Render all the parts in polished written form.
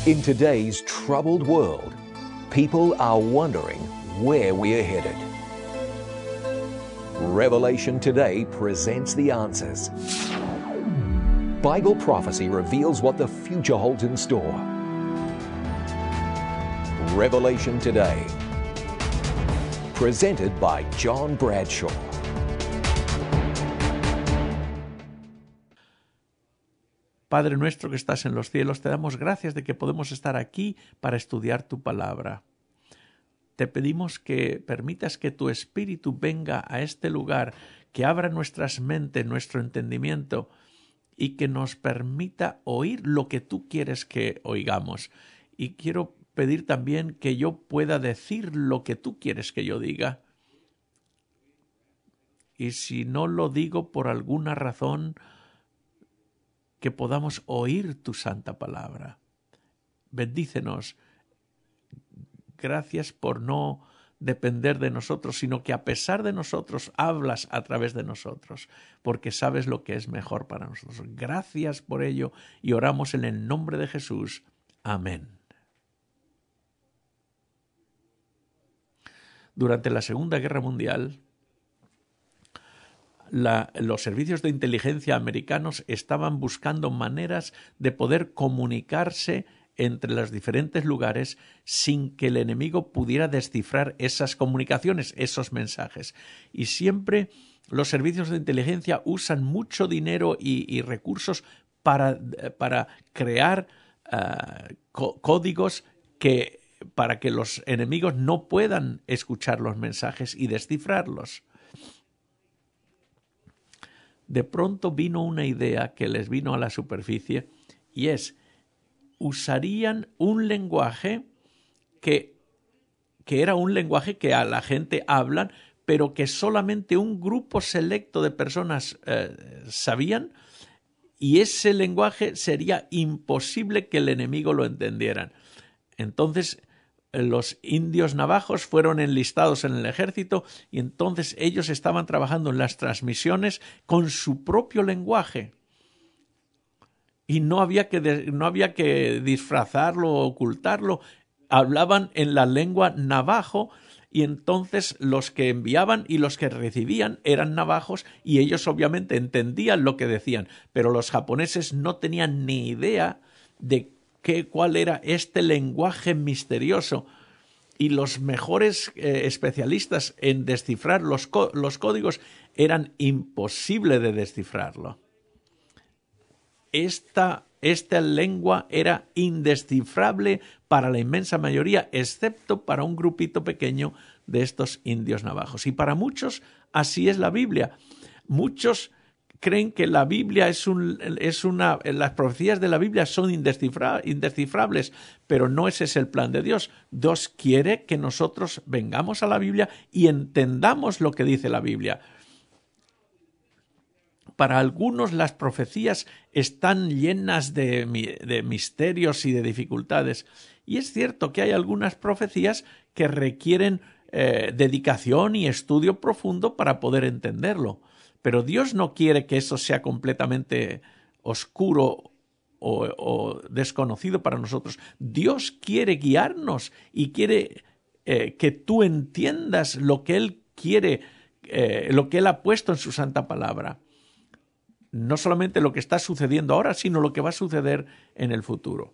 In today's troubled world, people are wondering where we are headed. Revelation Today presents the answers. Bible prophecy reveals what the future holds in store. Revelation Today, presented by John Bradshaw. Padre nuestro que estás en los cielos, te damos gracias de que podemos estar aquí para estudiar tu palabra. Te pedimos que permitas que tu Espíritu venga a este lugar, que abra nuestras mentes, nuestro entendimiento y que nos permita oír lo que tú quieres que oigamos. Y quiero pedir también que yo pueda decir lo que tú quieres que yo diga. Y si no lo digo por alguna razón, que podamos oír tu santa palabra. Bendícenos. Gracias por no depender de nosotros, sino que a pesar de nosotros hablas a través de nosotros, porque sabes lo que es mejor para nosotros. Gracias por ello y oramos en el nombre de Jesús. Amén. Durante la Segunda Guerra Mundial, los servicios de inteligencia americanos estaban buscando maneras de poder comunicarse entre los diferentes lugares sin que el enemigo pudiera descifrar esas comunicaciones, esos mensajes. Y siempre los servicios de inteligencia usan mucho dinero y recursos para crear códigos para que los enemigos no puedan escuchar los mensajes y descifrarlos. De pronto vino una idea que les vino a la superficie y usarían un lenguaje que era un lenguaje que a la gente hablan, pero que solamente un grupo selecto de personas sabían, y ese lenguaje sería imposible que el enemigo lo entendieran. Entonces los indios navajos fueron enlistados en el ejército y entonces ellos estaban trabajando en las transmisiones con su propio lenguaje. Y no había que disfrazarlo o ocultarlo. Hablaban en la lengua navajo y entonces los que enviaban y los que recibían eran navajos y ellos obviamente entendían lo que decían, pero los japoneses no tenían ni idea de cuál era este lenguaje misterioso, y los mejores especialistas en descifrar los códigos eran imposible de descifrarlo. Esta lengua era indescifrable para la inmensa mayoría, excepto para un grupito pequeño de estos indios navajos. Y para muchos así es la Biblia. Muchos creen que la Biblia las profecías de la Biblia son indescifrables, pero no ese es el plan de Dios. Dios quiere que nosotros vengamos a la Biblia y entendamos lo que dice la Biblia. Para algunos las profecías están llenas de misterios y de dificultades. Y es cierto que hay algunas profecías que requieren dedicación y estudio profundo para poder entenderlo. Pero Dios no quiere que eso sea completamente oscuro o desconocido para nosotros. Dios quiere guiarnos y quiere que tú entiendas lo que Él quiere, lo que Él ha puesto en su santa palabra. No solamente lo que está sucediendo ahora, sino lo que va a suceder en el futuro.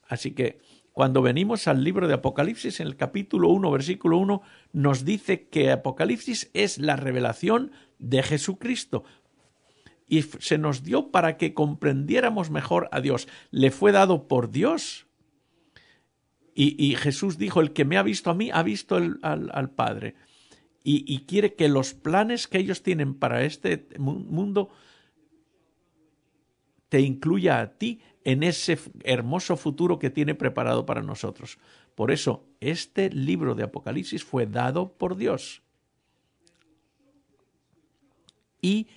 Así que cuando venimos al libro de Apocalipsis, en el capítulo 1, versículo 1, nos dice que Apocalipsis es la revelación de Jesucristo. Y se nos dio para que comprendiéramos mejor a Dios. Le fue dado por Dios. Y Jesús dijo, el que me ha visto a mí, ha visto al Padre. Y quiere que los planes que ellos tienen para este mundo te incluya a ti en ese hermoso futuro que tiene preparado para nosotros. Por eso, este libro de Apocalipsis fue dado por Dios. Y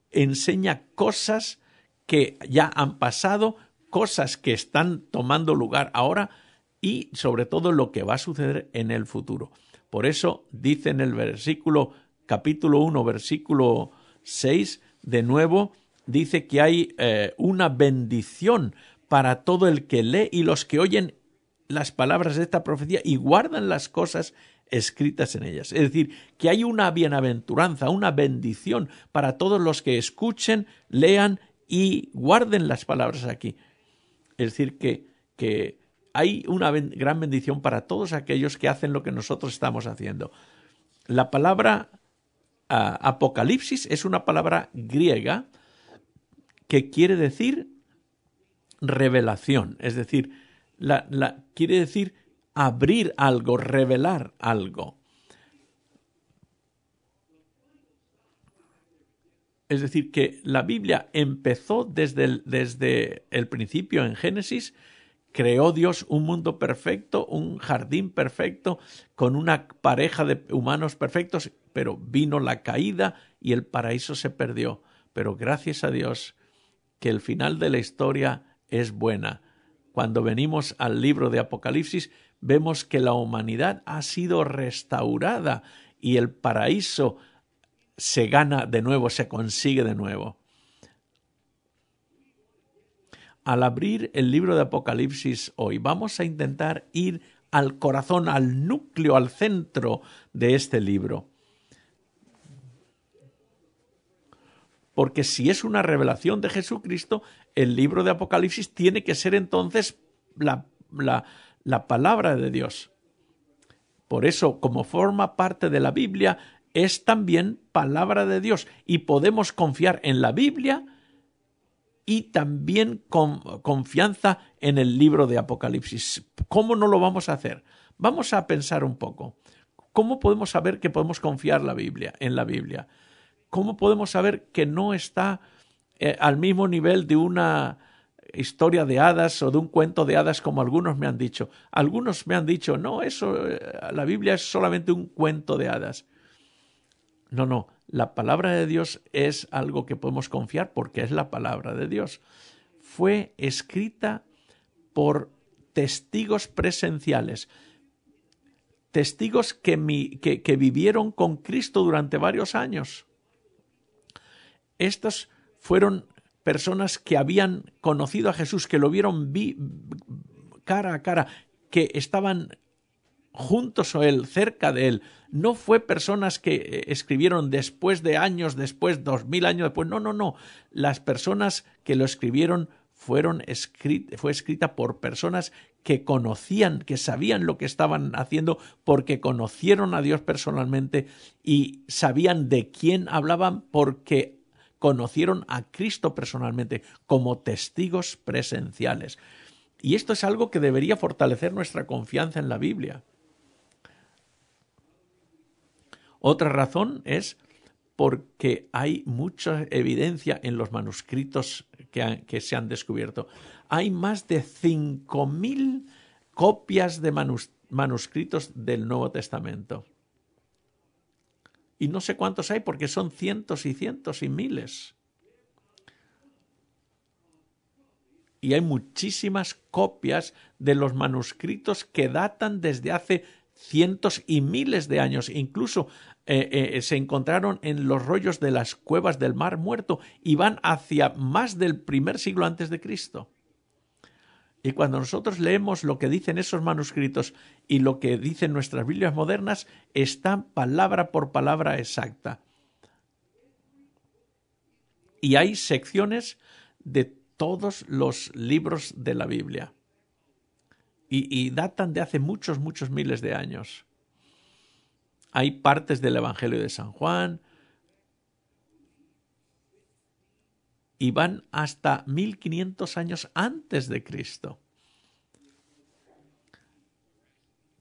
enseña cosas que ya han pasado, cosas que están tomando lugar ahora y sobre todo lo que va a suceder en el futuro. Por eso dice en el capítulo 1, versículo 6, de nuevo, dice que hay una bendición para todo el que lee y los que oyen las palabras de esta profecía y guardan las cosas escritas en ellas. Es decir, que hay una bienaventuranza, una bendición para todos los que escuchen, lean y guarden las palabras aquí. Es decir, que hay una gran bendición para todos aquellos que hacen lo que nosotros estamos haciendo. La palabra Apocalipsis es una palabra griega que quiere decir revelación, es decir, quiere decir abrir algo, revelar algo. Es decir, que la Biblia empezó desde el principio en Génesis. Creó Dios un mundo perfecto, un jardín perfecto, con una pareja de humanos perfectos, pero vino la caída y el paraíso se perdió. Pero gracias a Dios que el final de la historia es buena. Cuando venimos al libro de Apocalipsis, vemos que la humanidad ha sido restaurada y el paraíso se gana de nuevo, se consigue de nuevo. Al abrir el libro de Apocalipsis hoy, vamos a intentar ir al corazón, al núcleo, al centro de este libro. Porque si es una revelación de Jesucristo, el libro de Apocalipsis tiene que ser entonces la palabra de Dios. Por eso, como forma parte de la Biblia, es también palabra de Dios. Y podemos confiar en la Biblia y también con confianza en el libro de Apocalipsis. ¿Cómo no lo vamos a hacer? Vamos a pensar un poco. ¿Cómo podemos saber que podemos confiar en la Biblia? ¿Cómo podemos saber que no está al mismo nivel de una historia de hadas o de un cuento de hadas como algunos me han dicho? Algunos me han dicho, no, la Biblia es solamente un cuento de hadas. No, la palabra de Dios es algo que podemos confiar porque es la palabra de Dios. Fue escrita por testigos presenciales, testigos que vivieron con Cristo durante varios años. Estos fueron personas que habían conocido a Jesús, que lo vieron cara a cara, que estaban juntos a él, cerca de él. No fue personas que escribieron después de años, después, 2000 años después. No. Las personas que lo escribieron fue escrita por personas que conocían, que sabían lo que estaban haciendo porque conocieron a Dios personalmente y sabían de quién hablaban porque conocieron a Cristo personalmente como testigos presenciales. Y esto es algo que debería fortalecer nuestra confianza en la Biblia. Otra razón es porque hay mucha evidencia en los manuscritos que se han descubierto. Hay más de 5.000 copias de manuscritos del Nuevo Testamento. Y no sé cuántos hay porque son cientos y cientos y miles. Y hay muchísimas copias de los manuscritos que datan desde hace cientos y miles de años. Incluso se encontraron en los rollos de las cuevas del Mar Muerto y van hacia más del primer siglo antes de Cristo. Y cuando nosotros leemos lo que dicen esos manuscritos y lo que dicen nuestras Biblias modernas, está palabra por palabra exacta. Y hay secciones de todos los libros de la Biblia. Y datan de hace muchos miles de años. Hay partes del Evangelio de San Juan y van hasta 1500 años antes de Cristo.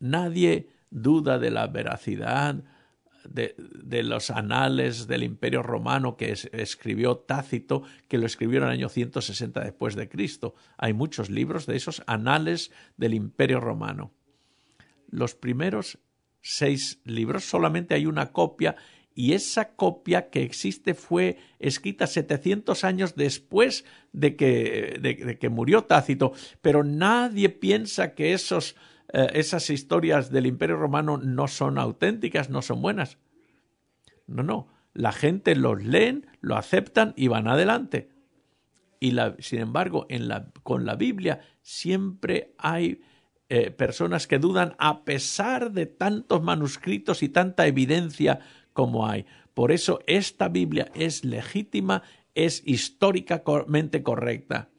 Nadie duda de la veracidad de los anales del Imperio Romano que escribió Tácito, que lo escribió en el año 160 después de Cristo. Hay muchos libros de esos anales del Imperio Romano. Los primeros 6 libros solamente hay una copia y esa copia que existe fue escrita 700 años después de que murió Tácito, pero nadie piensa que esas historias del Imperio Romano no son auténticas, no son buenas. No. La gente los leen, lo aceptan y van adelante. Sin embargo, con la Biblia siempre hay personas que dudan a pesar de tantos manuscritos y tanta evidencia como hay. Por eso esta Biblia es legítima, es históricamente correcta.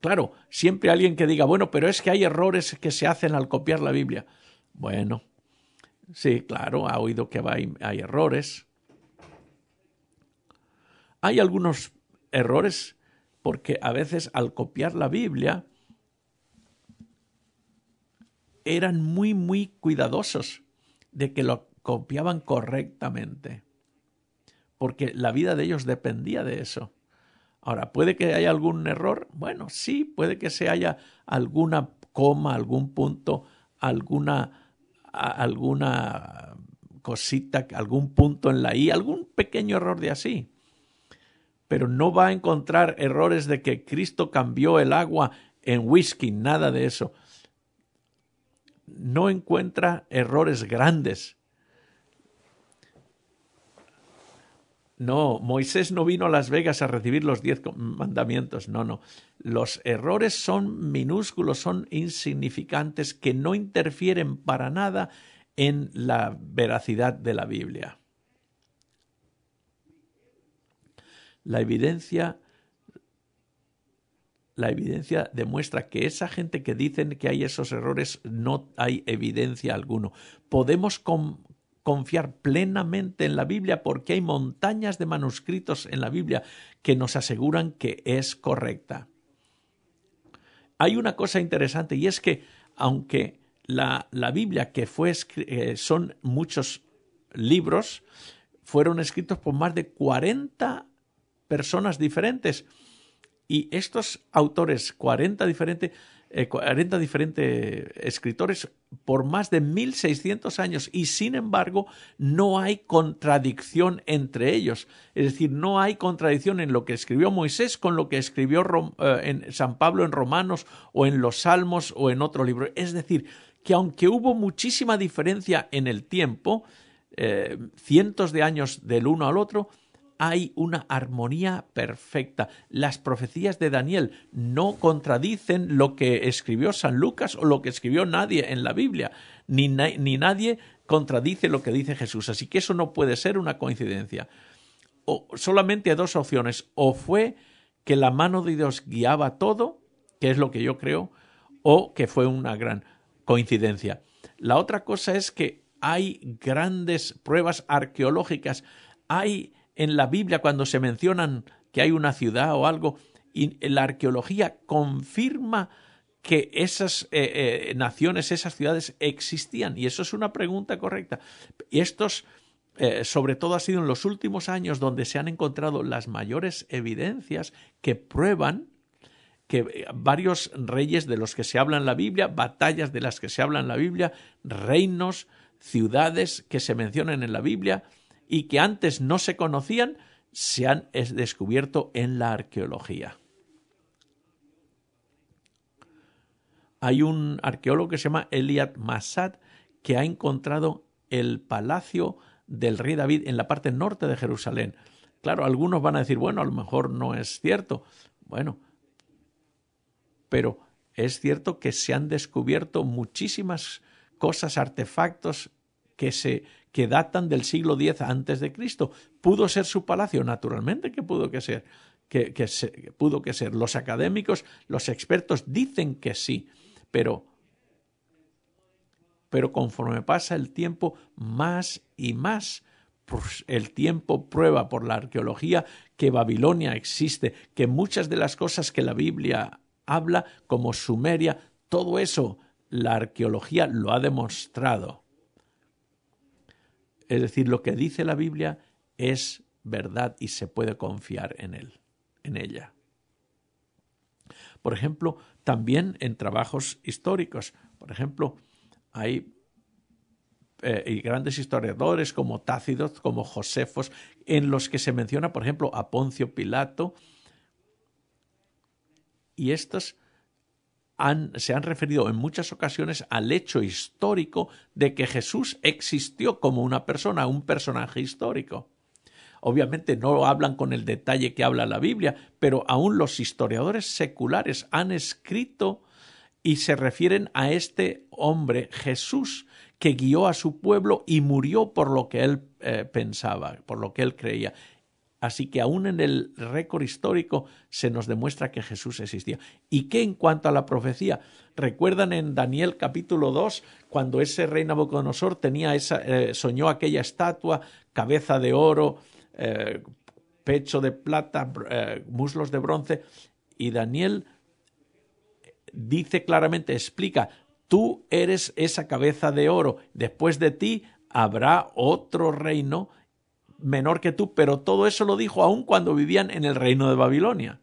Claro, siempre hay alguien que diga, bueno, pero es que hay errores que se hacen al copiar la Biblia. Bueno, sí, claro, ha oído que hay errores. Hay algunos errores porque a veces al copiar la Biblia eran muy, muy cuidadosos de que lo copiaban correctamente, porque la vida de ellos dependía de eso. Ahora, ¿puede que haya algún error? Bueno, sí, puede que se haya alguna coma, algún punto, alguna cosita, algún punto en la I, algún pequeño error de así. Pero no va a encontrar errores de que Cristo cambió el agua en whisky, nada de eso. No encuentra errores grandes. No, Moisés no vino a Las Vegas a recibir los 10 mandamientos, no. Los errores son minúsculos, son insignificantes, que no interfieren para nada en la veracidad de la Biblia. La evidencia demuestra que esa gente que dicen que hay esos errores, no hay evidencia alguna. Podemos confiar plenamente en la Biblia porque hay montañas de manuscritos en la Biblia que nos aseguran que es correcta. Hay una cosa interesante y es que aunque la Biblia, que son muchos libros, fueron escritos por más de 40 personas diferentes, y estos autores, 40 diferentes escritores por más de 1600 años, y sin embargo no hay contradicción entre ellos. Es decir, no hay contradicción en lo que escribió Moisés con lo que escribió en San Pablo en Romanos o en los Salmos o en otro libro. Es decir, que aunque hubo muchísima diferencia en el tiempo, cientos de años del uno al otro, hay una armonía perfecta. Las profecías de Daniel no contradicen lo que escribió San Lucas o lo que escribió nadie en la Biblia, ni nadie contradice lo que dice Jesús. Así que eso no puede ser una coincidencia. Solamente hay dos opciones: o fue que la mano de Dios guiaba todo, que es lo que yo creo, o que fue una gran coincidencia. La otra cosa es que hay grandes pruebas arqueológicas. Hay en la Biblia, cuando se mencionan que hay una ciudad o algo, y la arqueología confirma que esas naciones, esas ciudades existían, y eso es una pregunta correcta. Y estos, sobre todo, ha sido en los últimos años donde se han encontrado las mayores evidencias que prueban que varios reyes de los que se habla en la Biblia, batallas de las que se habla en la Biblia, reinos, ciudades que se mencionan en la Biblia y que antes no se conocían, se han descubierto en la arqueología. Hay un arqueólogo que se llama Eliad Massad que ha encontrado el palacio del rey David en la parte norte de Jerusalén. Claro, algunos van a decir, bueno, a lo mejor no es cierto. Bueno, pero es cierto que se han descubierto muchísimas cosas, artefactos que datan del siglo X antes de Cristo. ¿Pudo ser su palacio? Naturalmente que pudo que ser. Pudo que ser. Los académicos, los expertos dicen que sí, pero conforme pasa el tiempo, más y más, pues el tiempo prueba por la arqueología que Babilonia existe, que muchas de las cosas que la Biblia habla, como Sumeria, todo eso la arqueología lo ha demostrado. Es decir, lo que dice la Biblia es verdad y se puede confiar en ella. Por ejemplo, también en trabajos históricos. Por ejemplo, hay grandes historiadores como Tácito, como Josefos, en los que se menciona, por ejemplo, a Poncio Pilato, y estos se han referido en muchas ocasiones al hecho histórico de que Jesús existió como una persona, un personaje histórico. Obviamente no hablan con el detalle que habla la Biblia, pero aún los historiadores seculares han escrito y se refieren a este hombre, Jesús, que guió a su pueblo y murió por lo que él pensaba, por lo que él creía. Así que aún en el récord histórico se nos demuestra que Jesús existía. ¿Y qué en cuanto a la profecía? ¿Recuerdan en Daniel capítulo 2, cuando ese rey Nabucodonosor soñó aquella estatua, cabeza de oro, pecho de plata, muslos de bronce? Y Daniel dice claramente, explica, tú eres esa cabeza de oro, después de ti habrá otro reino menor que tú, pero todo eso lo dijo aún cuando vivían en el reino de Babilonia.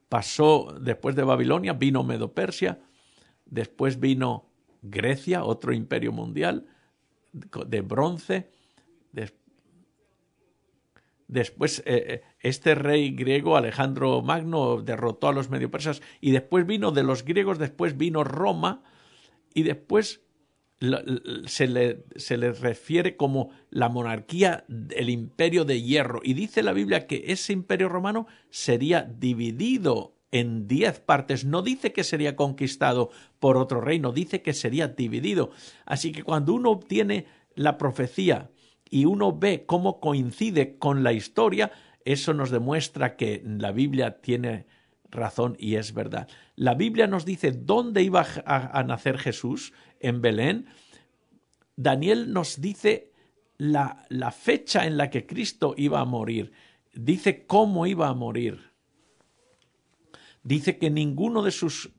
Pasó después de Babilonia, vino Medo-Persia, después vino Grecia, otro imperio mundial de bronce. Después este rey griego, Alejandro Magno, derrotó a los medio-persas, y después vino de los griegos, después vino Roma, y después se le refiere como la monarquía, el imperio de hierro, y dice la Biblia que ese imperio romano sería dividido en 10 partes. No dice que sería conquistado por otro reino, dice que sería dividido. Así que cuando uno obtiene la profecía y uno ve cómo coincide con la historia, eso nos demuestra que la Biblia tiene razón y es verdad. La Biblia nos dice dónde iba a nacer Jesús, en Belén. Daniel nos dice la fecha en la que Cristo iba a morir. Dice cómo iba a morir. Dice que ninguno de sus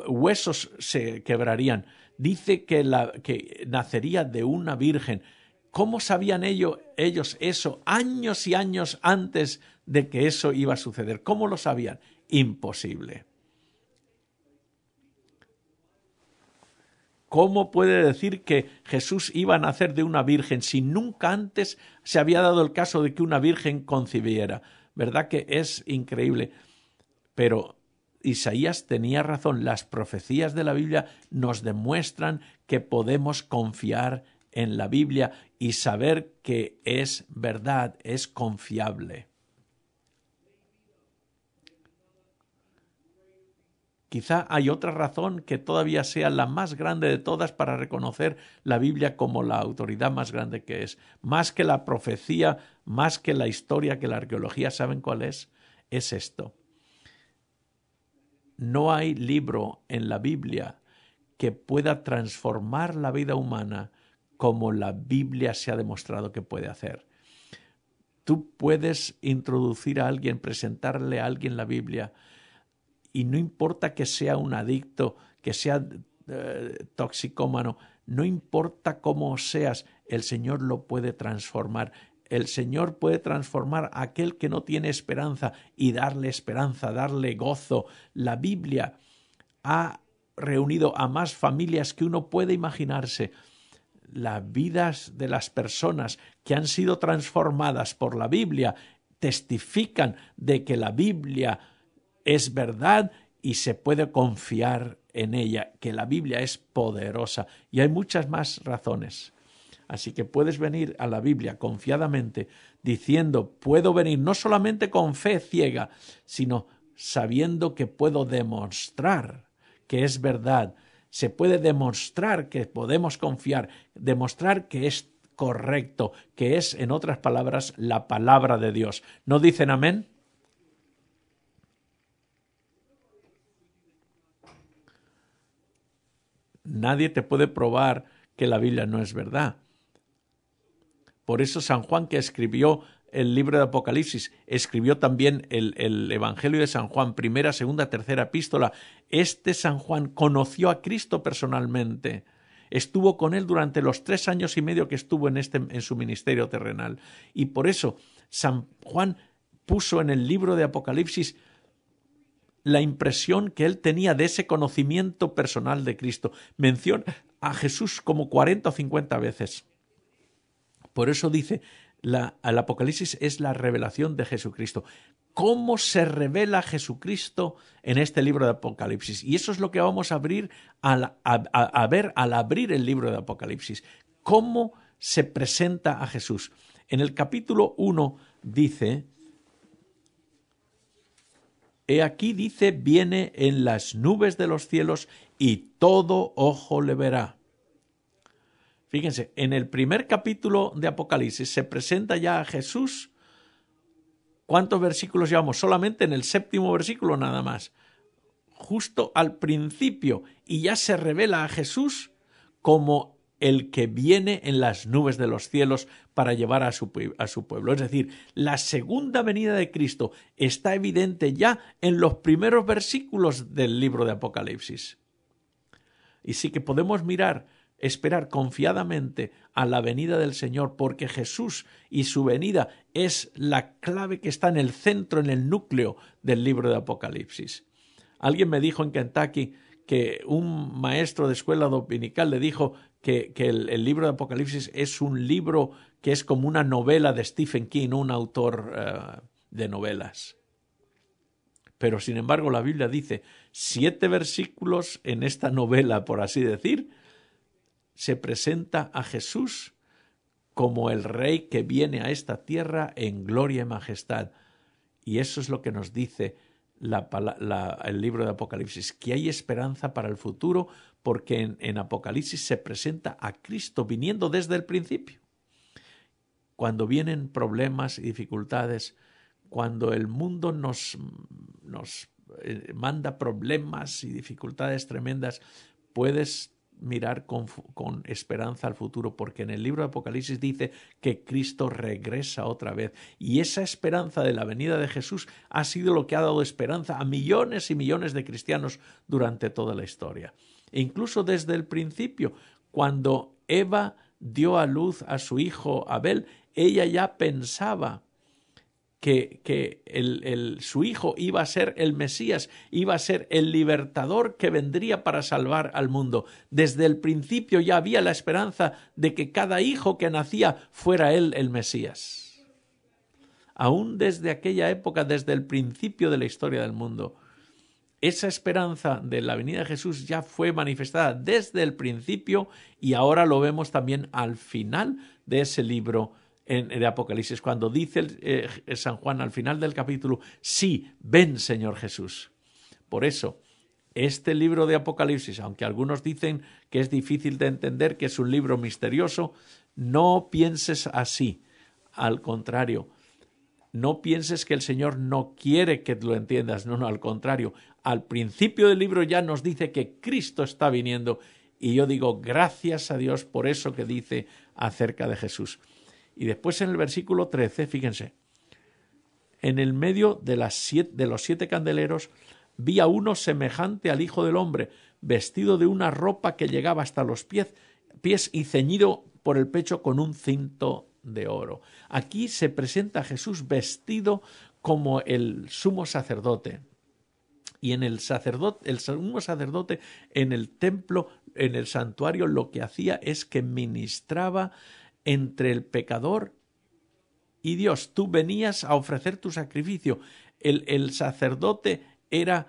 huesos se quebrarían. Dice que nacería de una virgen. ¿Cómo sabían ellos eso años y años antes de que eso iba a suceder? ¿Cómo lo sabían? Imposible. ¿Cómo puede decir que Jesús iba a nacer de una virgen si nunca antes se había dado el caso de que una virgen concibiera? ¿Verdad que es increíble? Pero Isaías tenía razón. Las profecías de la Biblia nos demuestran que podemos confiar en la Biblia y saber que es verdad, es confiable. Quizá hay otra razón que todavía sea la más grande de todas para reconocer la Biblia como la autoridad más grande que es. Más que la profecía, más que la historia, que la arqueología, ¿saben cuál es? Es esto. No hay libro en la Biblia que pueda transformar la vida humana como la Biblia se ha demostrado que puede hacer. Tú puedes introducir a alguien, presentarle a alguien la Biblia, y no importa que sea un adicto, que sea toxicómano, no importa cómo seas, el Señor lo puede transformar. El Señor puede transformar a aquel que no tiene esperanza y darle esperanza, darle gozo. La Biblia ha reunido a más familias que uno puede imaginarse. Las vidas de las personas que han sido transformadas por la Biblia testifican de que la Biblia es verdad y se puede confiar en ella, que la Biblia es poderosa, y hay muchas más razones. Así que puedes venir a la Biblia confiadamente diciendo, puedo venir no solamente con fe ciega, sino sabiendo que puedo demostrar que es verdad. Se puede demostrar que podemos confiar, demostrar que es correcto, que es, en otras palabras, la palabra de Dios. ¿No dicen amén? Nadie te puede probar que la Biblia no es verdad. Por eso San Juan, que escribió el libro de Apocalipsis, escribió también el Evangelio de San Juan, primera, segunda, tercera epístola. Este San Juan conoció a Cristo personalmente. Estuvo con él durante los 3 años y medio que estuvo en su ministerio terrenal. Y por eso San Juan puso en el libro de Apocalipsis la impresión que él tenía de ese conocimiento personal de Cristo. Menciona a Jesús como 40 o 50 veces. Por eso dice, el Apocalipsis es la revelación de Jesucristo. ¿Cómo se revela Jesucristo en este libro de Apocalipsis? Y eso es lo que vamos a ver al abrir el libro de Apocalipsis. ¿Cómo se presenta a Jesús. En el capítulo 1 dice, he aquí, dice, viene en las nubes de los cielos y todo ojo le verá. Fíjense, en el primer capítulo de Apocalipsis se presenta ya a Jesús. ¿Cuántos versículos llevamos? Solamente en el 7º versículo nada más. Justo al principio, y ya se revela a Jesús como el que viene en las nubes de los cielos para llevar a su pueblo. Es decir, la segunda venida de Cristo está evidente ya en los primeros versículos del libro de Apocalipsis. Y sí que podemos esperar confiadamente a la venida del Señor, porque Jesús y su venida es la clave que está en el centro, en el núcleo del libro de Apocalipsis. Alguien me dijo en Kentucky que un maestro de escuela dominical le dijo que el libro de Apocalipsis es un libro que es como una novela de Stephen King, un autor de novelas. Pero sin embargo la Biblia dice 7 versículos en esta novela, por así decir, se presenta a Jesús como el Rey que viene a esta tierra en gloria y majestad. Y eso es lo que nos dice el libro de Apocalipsis, que hay esperanza para el futuro, porque en Apocalipsis se presenta a Cristo viniendo desde el principio. Cuando vienen problemas y dificultades, cuando el mundo nos manda problemas y dificultades tremendas, puedes mirar con esperanza al futuro, porque en el libro de Apocalipsis dice que Cristo regresa otra vez, y esa esperanza de la venida de Jesús ha sido lo que ha dado esperanza a millones y millones de cristianos durante toda la historia. E incluso desde el principio, cuando Eva dio a luz a su hijo Abel, ella ya pensaba que su hijo iba a ser el Mesías, iba a ser el libertador que vendría para salvar al mundo. Desde el principio ya había la esperanza de que cada hijo que nacía fuera él el Mesías. Aún desde aquella época, desde el principio de la historia del mundo, esa esperanza de la venida de Jesús ya fue manifestada desde el principio, y ahora lo vemos también al final de ese libro de Apocalipsis, cuando dice San Juan al final del capítulo, sí, ven Señor Jesús. Por eso, este libro de Apocalipsis, aunque algunos dicen que es difícil de entender, que es un libro misterioso, no pienses así. Al contrario, no pienses que el Señor no quiere que lo entiendas. No, al contrario. Al principio del libro ya nos dice que Cristo está viniendo, y yo digo gracias a Dios por eso que dice acerca de Jesús. Y después en el versículo 13, fíjense, en el medio de los 7 candeleros vi a uno semejante al Hijo del Hombre, vestido de una ropa que llegaba hasta los pies y ceñido por el pecho con un cinto de oro. Aquí se presenta a Jesús vestido como el sumo sacerdote. Y el sumo sacerdote en el templo, en el santuario, lo que hacía es que ministraba entre el pecador y Dios. Tú venías a ofrecer tu sacrificio. El sacerdote era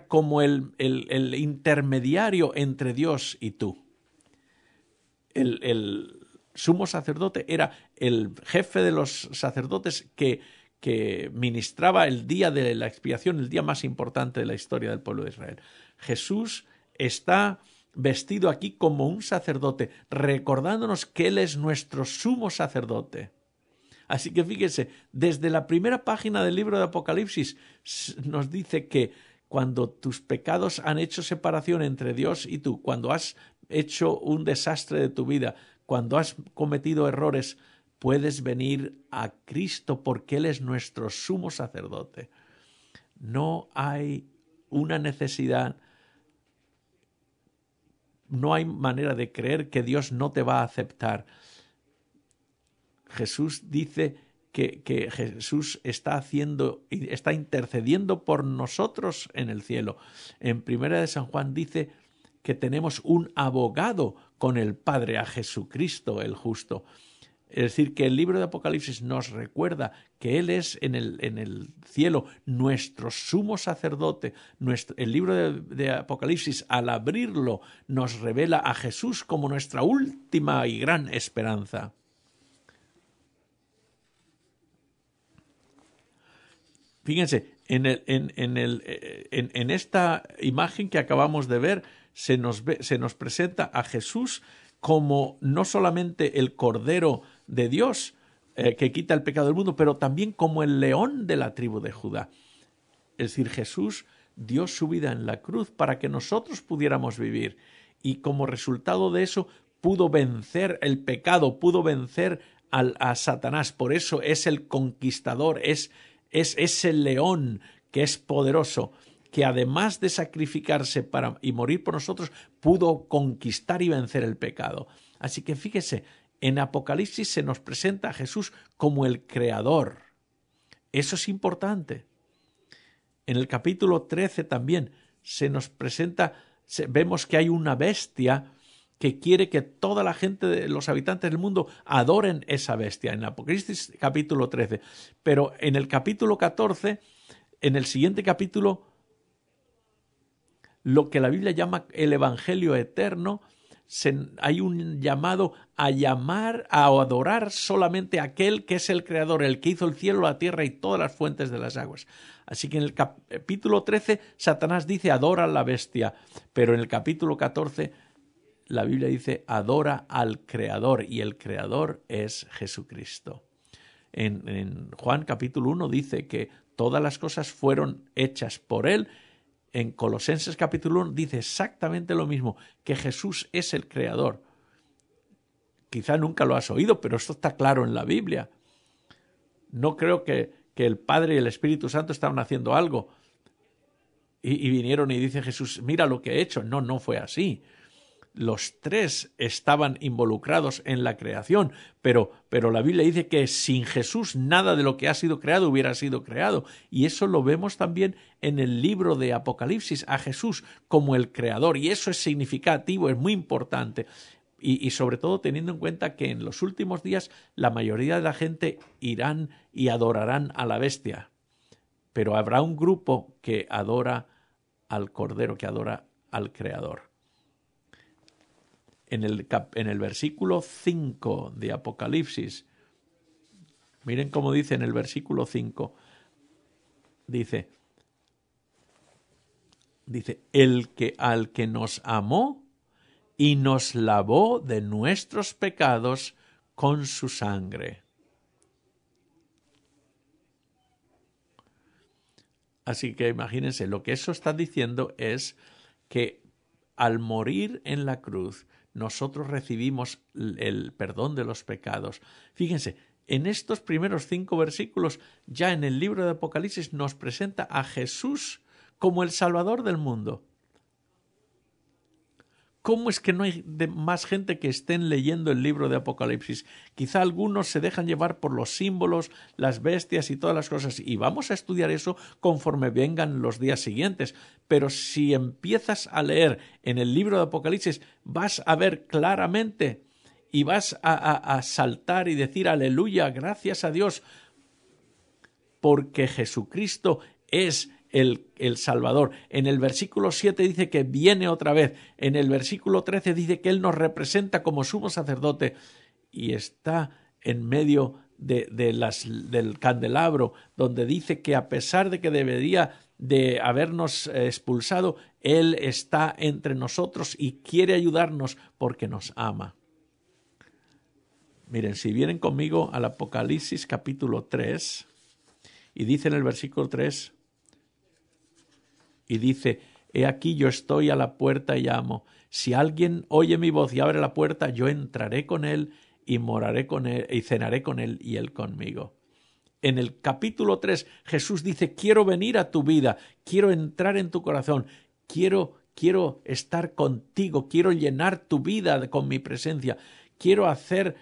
como el intermediario entre Dios y tú. El sumo sacerdote era el jefe de los sacerdotes que ministraba el día de la expiación, el día más importante de la historia del pueblo de Israel. Jesús está vestido aquí como un sacerdote, recordándonos que Él es nuestro sumo sacerdote. Así que fíjense, desde la primera página del libro de Apocalipsis nos dice que cuando tus pecados han hecho separación entre Dios y tú, cuando has hecho un desastre de tu vida, cuando has cometido errores, puedes venir a Cristo porque Él es nuestro sumo sacerdote. No hay una necesidad. No hay manera de creer que Dios no te va a aceptar. Jesús dice que Jesús está intercediendo por nosotros en el cielo. En 1 de San Juan dice que tenemos un abogado con el Padre, a Jesucristo el justo. Es decir, que el libro de Apocalipsis nos recuerda que Él es en el cielo nuestro sumo sacerdote. El libro de Apocalipsis, al abrirlo, nos revela a Jesús como nuestra última y gran esperanza. Fíjense, en esta imagen que acabamos de ver, se nos presenta a Jesús como no solamente el Cordero de Dios que quita el pecado del mundo, pero también como el león de la tribu de Judá. Es decir, Jesús dio su vida en la cruz para que nosotros pudiéramos vivir, y como resultado de eso pudo vencer el pecado, pudo vencer a Satanás. Por eso es el conquistador, es el león que es poderoso, que además de sacrificarse y morir por nosotros, pudo conquistar y vencer el pecado. Así que fíjese, en Apocalipsis se nos presenta a Jesús como el Creador. Eso es importante. En el capítulo 13 también se nos presenta, vemos que hay una bestia que quiere que toda la gente, los habitantes del mundo, adoren esa bestia, en Apocalipsis capítulo 13. Pero en el capítulo 14, en el siguiente capítulo, lo que la Biblia llama el Evangelio eterno, hay un llamado a adorar solamente a aquel que es el Creador, el que hizo el cielo, la tierra y todas las fuentes de las aguas. Así que en el capítulo 13, Satanás dice adora a la bestia, pero en el capítulo 14, la Biblia dice adora al Creador, y el Creador es Jesucristo. En Juan capítulo 1 dice que todas las cosas fueron hechas por Él. En Colosenses capítulo 1 dice exactamente lo mismo, que Jesús es el Creador. Quizá nunca lo has oído, pero esto está claro en la Biblia. No creo que el Padre y el Espíritu Santo estaban haciendo algo y vinieron y dice Jesús, mira lo que he hecho. No fue así. Los tres estaban involucrados en la creación, pero la Biblia dice que sin Jesús nada de lo que ha sido creado hubiera sido creado, y eso lo vemos también en el libro de Apocalipsis, a Jesús como el Creador, y eso es significativo, es muy importante, y sobre todo teniendo en cuenta que en los últimos días la mayoría de la gente irán y adorarán a la bestia, pero habrá un grupo que adora al Cordero, que adora al Creador. En el versículo 5 de Apocalipsis, miren cómo dice en el versículo 5, dice, al que nos amó y nos lavó de nuestros pecados con su sangre. Así que imagínense, lo que eso está diciendo es que al morir en la cruz, nosotros recibimos el perdón de los pecados. Fíjense, en estos primeros 5 versículos, ya en el libro de Apocalipsis nos presenta a Jesús como el Salvador del mundo. ¿Cómo es que no hay más gente que estén leyendo el libro de Apocalipsis? Quizá algunos se dejan llevar por los símbolos, las bestias y todas las cosas, y vamos a estudiar eso conforme vengan los días siguientes. Pero si empiezas a leer en el libro de Apocalipsis, vas a ver claramente y vas a saltar y decir aleluya, gracias a Dios, porque Jesucristo es el Salvador. En el versículo 7 dice que viene otra vez. En el versículo 13 dice que Él nos representa como sumo sacerdote y está en medio del candelabro, donde dice que a pesar de que debería de habernos expulsado, Él está entre nosotros y quiere ayudarnos porque nos ama. Miren, si vienen conmigo al Apocalipsis capítulo 3, y dice en el versículo 3, y dice, he aquí yo estoy a la puerta y llamo. Si alguien oye mi voz y abre la puerta, yo entraré con él y moraré con él y cenaré con él y él conmigo. En el capítulo 3, Jesús dice, quiero venir a tu vida, quiero entrar en tu corazón, quiero estar contigo, quiero llenar tu vida con mi presencia, quiero hacer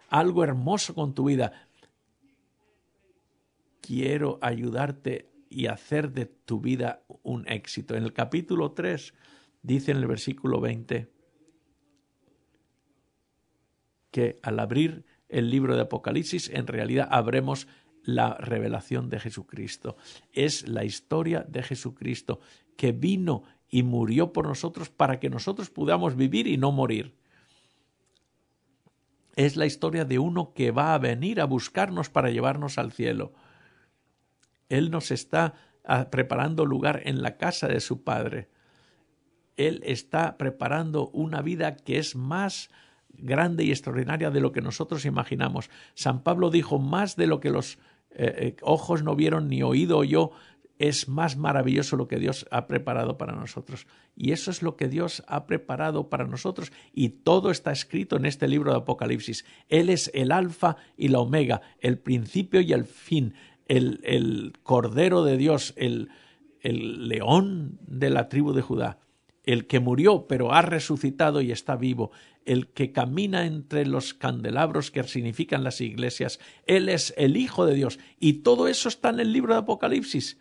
algo hermoso con tu vida. Quiero ayudarte y hacer de tu vida un éxito. En el capítulo 3 dice en el versículo 20, que al abrir el libro de Apocalipsis en realidad abremos la revelación de Jesucristo. Es la historia de Jesucristo que vino y murió por nosotros para que nosotros podamos vivir y no morir. Es la historia de uno que va a venir a buscarnos para llevarnos al cielo. Él nos está preparando lugar en la casa de su Padre. Él está preparando una vida que es más grande y extraordinaria de lo que nosotros imaginamos. San Pablo dijo, más de lo que los ojos no vieron ni oído oyó, es más maravilloso lo que Dios ha preparado para nosotros. Y eso es lo que Dios ha preparado para nosotros. Y todo está escrito en este libro de Apocalipsis. Él es el alfa y la omega, el principio y el fin, el Cordero de Dios, el león de la tribu de Judá, el que murió pero ha resucitado y está vivo, el que camina entre los candelabros que significan las iglesias. Él es el Hijo de Dios. Y todo eso está en el libro de Apocalipsis.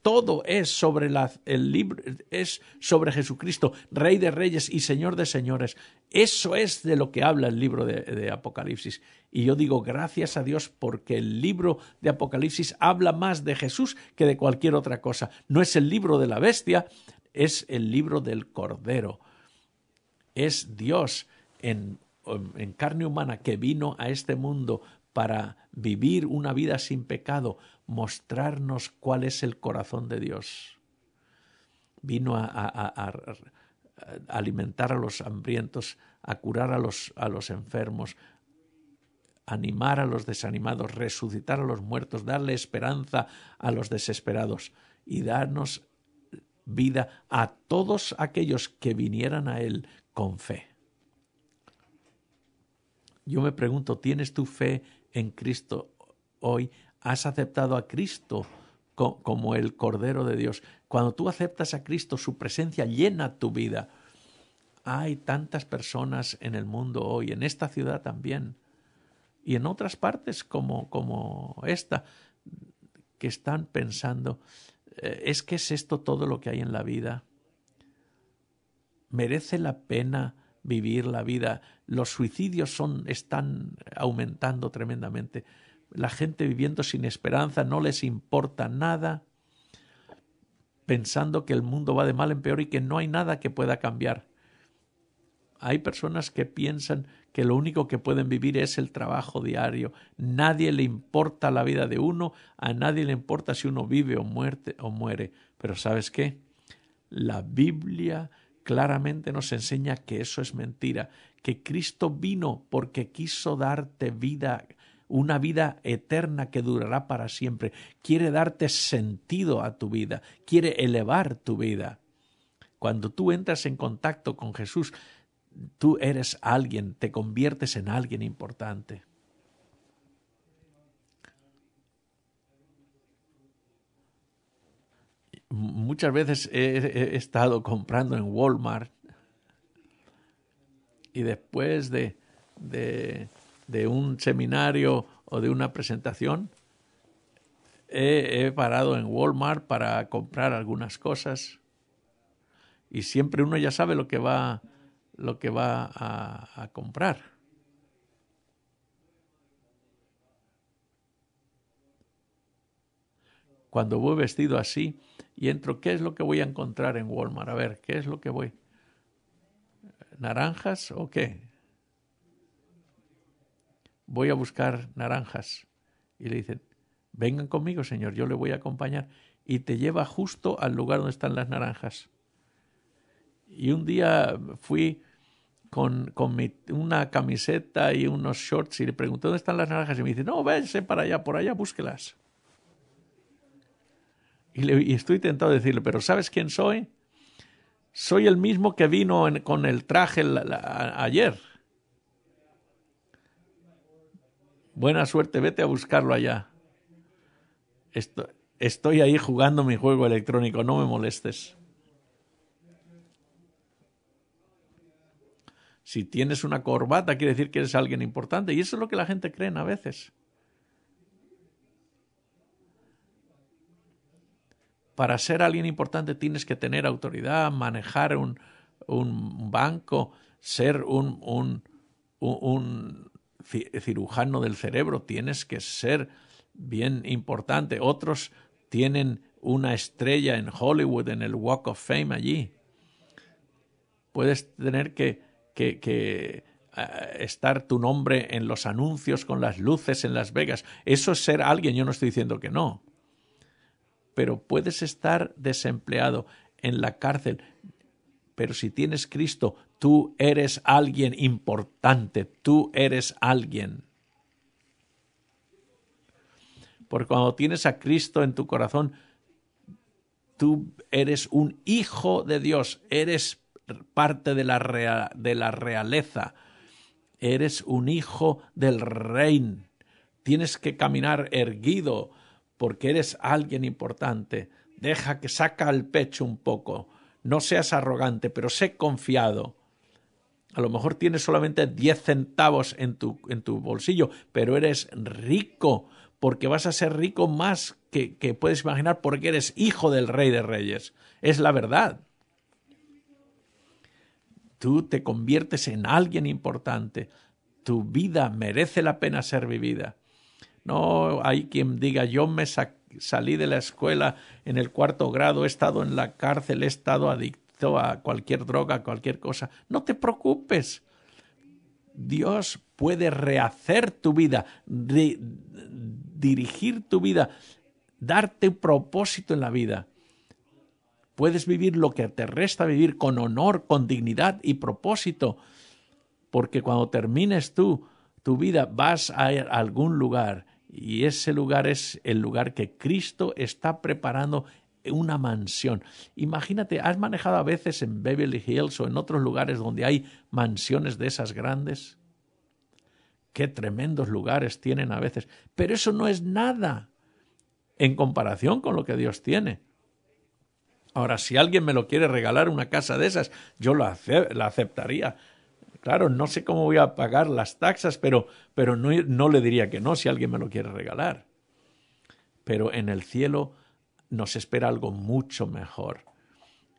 Todo es sobre el libro, es sobre Jesucristo, Rey de Reyes y Señor de Señores. Eso es de lo que habla el libro de Apocalipsis. Y yo digo gracias a Dios porque el libro de Apocalipsis habla más de Jesús que de cualquier otra cosa. No es el libro de la bestia, es el libro del Cordero. Es Dios en carne humana que vino a este mundo para vivir una vida sin pecado, mostrarnos cuál es el corazón de Dios. Vino a alimentar a los hambrientos, a curar a los enfermos, animar a los desanimados, resucitar a los muertos, darle esperanza a los desesperados y darnos vida a todos aquellos que vinieran a Él con fe. Yo me pregunto, ¿tienes tu fe en Cristo hoy? ¿Has aceptado a Cristo como el Cordero de Dios? Cuando tú aceptas a Cristo, su presencia llena tu vida. Hay tantas personas en el mundo hoy, en esta ciudad también, y en otras partes como esta, que están pensando, ¿es que es esto todo lo que hay en la vida? ¿Merece la pena vivir la vida? Los suicidios están aumentando tremendamente. La gente viviendo sin esperanza, no les importa nada, pensando que el mundo va de mal en peor y que no hay nada que pueda cambiar. Hay personas que piensan que lo único que pueden vivir es el trabajo diario. Nadie le importa la vida de uno, a nadie le importa si uno vive o muere. Pero ¿sabes qué? La Biblia claramente nos enseña que eso es mentira, que Cristo vino porque quiso darte vida, una vida eterna que durará para siempre. Quiere darte sentido a tu vida, quiere elevar tu vida. Cuando tú entras en contacto con Jesús, tú eres alguien, te conviertes en alguien importante. Muchas veces he estado comprando en Walmart y después de un seminario o de una presentación he parado en Walmart para comprar algunas cosas y siempre uno ya sabe lo que va a comprar. Cuando voy vestido así y entro, ¿qué es lo que voy a encontrar en Walmart? A ver, ¿qué es lo que voy? ¿Naranjas o qué? Voy a buscar naranjas. Y le dicen, vengan conmigo, señor, yo le voy a acompañar. Y te lleva justo al lugar donde están las naranjas. Y un día fui con una camiseta y unos shorts y le pregunté, ¿dónde están las naranjas? Y me dice, no, váyase para allá, por allá, búsquelas. Y estoy tentado de decirle, pero ¿sabes quién soy? Soy el mismo que vino con el traje ayer. Buena suerte, vete a buscarlo allá. Estoy ahí jugando mi juego electrónico, no me molestes. Si tienes una corbata, quiere decir que eres alguien importante. Y eso es lo que la gente cree a veces. Para ser alguien importante tienes que tener autoridad, manejar un banco, ser un un cirujano del cerebro, tienes que ser bien importante. Otros tienen una estrella en Hollywood, en el Walk of Fame allí. Puedes tener que estar tu nombre en los anuncios con las luces en Las Vegas. Eso es ser alguien, yo no estoy diciendo que no. Pero puedes estar desempleado en la cárcel. Pero si tienes Cristo, tú eres alguien importante, tú eres alguien. Porque cuando tienes a Cristo en tu corazón, tú eres un hijo de Dios, eres parte de la realeza, eres un hijo del rey. Tienes que caminar erguido porque eres alguien importante. Deja que saca el pecho un poco. No seas arrogante, pero sé confiado. A lo mejor tienes solamente 10 centavos en tu bolsillo, pero eres rico, porque vas a ser rico más que puedes imaginar, porque eres hijo del Rey de Reyes. Es la verdad. Tú te conviertes en alguien importante. Tu vida merece la pena ser vivida. No hay quien diga, yo me salí de la escuela en el 4º grado, he estado en la cárcel, he estado adicto a cualquier droga, a cualquier cosa. No te preocupes. Dios puede rehacer tu vida, dirigir tu vida, darte un propósito en la vida. Puedes vivir lo que te resta vivir con honor, con dignidad y propósito, porque cuando termines tu vida vas a ir a algún lugar y ese lugar es el lugar que Cristo está preparando, una mansión. Imagínate, ¿has manejado a veces en Beverly Hills o en otros lugares donde hay mansiones de esas grandes? Qué tremendos lugares tienen a veces, pero eso no es nada en comparación con lo que Dios tiene. Ahora, si alguien me lo quiere regalar una casa de esas, yo la aceptaría. Claro, no sé cómo voy a pagar las taxas, pero no le diría que no si alguien me lo quiere regalar. Pero en el cielo nos espera algo mucho mejor.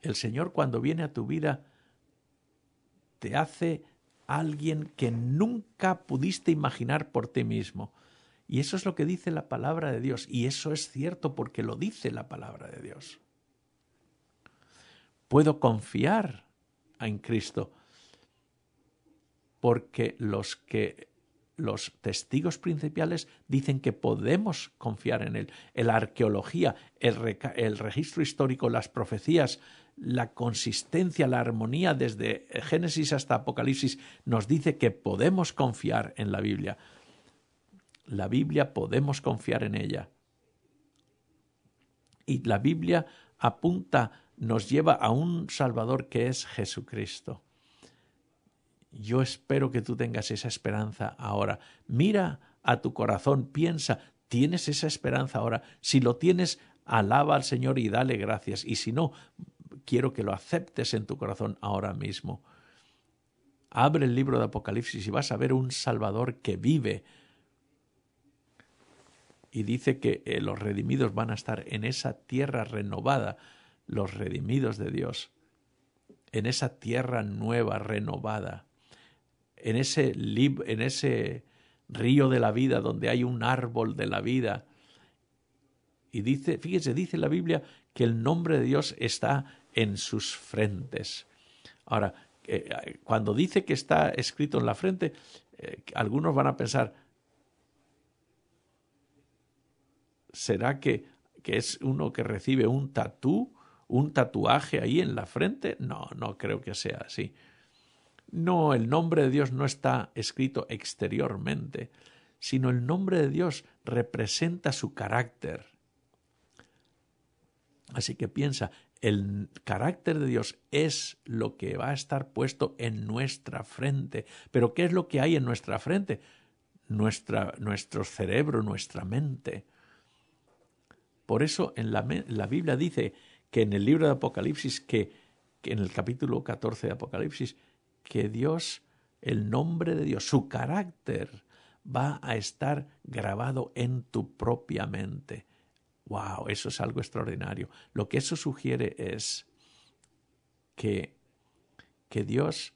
El Señor, cuando viene a tu vida, te hace alguien que nunca pudiste imaginar por ti mismo. Y eso es lo que dice la palabra de Dios. Y eso es cierto porque lo dice la palabra de Dios. Puedo confiar en Cristo porque los testigos principales dicen que podemos confiar en Él. La arqueología, el registro histórico, las profecías, la consistencia, la armonía desde Génesis hasta Apocalipsis nos dice que podemos confiar en la Biblia. La Biblia podemos confiar en ella. Y la Biblia nos lleva a un Salvador que es Jesucristo. Yo espero que tú tengas esa esperanza ahora. Mira a tu corazón, piensa, ¿tienes esa esperanza ahora? Si lo tienes, alaba al Señor y dale gracias. Y si no, quiero que lo aceptes en tu corazón ahora mismo. Abre el libro de Apocalipsis y vas a ver un Salvador que vive. Y dice que los redimidos van a estar en esa tierra renovada, los redimidos de Dios, en esa tierra nueva, renovada. En ese río de la vida donde hay un árbol de la vida. Y dice la Biblia que el nombre de Dios está en sus frentes. Ahora, cuando dice que está escrito en la frente, algunos van a pensar, ¿será que es uno que recibe un tatuaje ahí en la frente? No creo que sea así. No, el nombre de Dios no está escrito exteriormente, sino el nombre de Dios representa su carácter. Así que piensa, el carácter de Dios es lo que va a estar puesto en nuestra frente. ¿Pero qué es lo que hay en nuestra frente? Nuestro cerebro, nuestra mente. Por eso en la Biblia dice que en el libro de Apocalipsis, que en el capítulo 14 de Apocalipsis, que Dios, el nombre de Dios, su carácter, va a estar grabado en tu propia mente. ¡Wow! Eso es algo extraordinario. Lo que eso sugiere es que Dios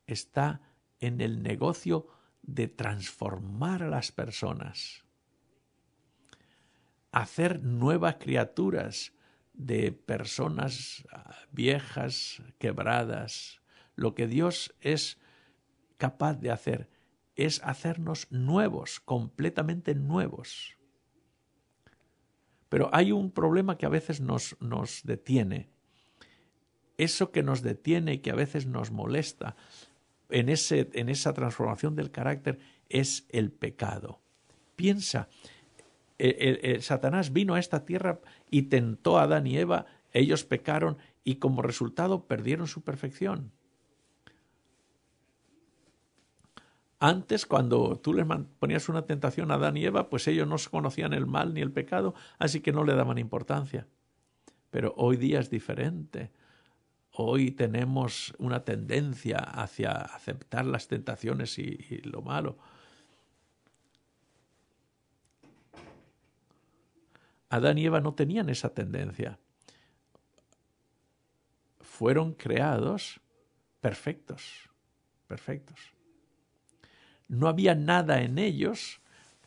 está en el negocio de transformar a las personas, hacer nuevas criaturas de personas viejas, quebradas. Lo que Dios es capaz de hacer es hacernos nuevos, completamente nuevos. Pero hay un problema que a veces nos detiene. Eso que nos detiene y que a veces nos molesta en esa transformación del carácter es el pecado. Piensa, Satanás vino a esta tierra y tentó a Adán y Eva, ellos pecaron y como resultado perdieron su perfección. Antes, cuando tú les ponías una tentación a Adán y Eva, pues ellos no conocían el mal ni el pecado, así que no le daban importancia. Pero hoy día es diferente. Hoy tenemos una tendencia hacia aceptar las tentaciones y lo malo. Adán y Eva no tenían esa tendencia. Fueron creados perfectos, perfectos. No había nada en ellos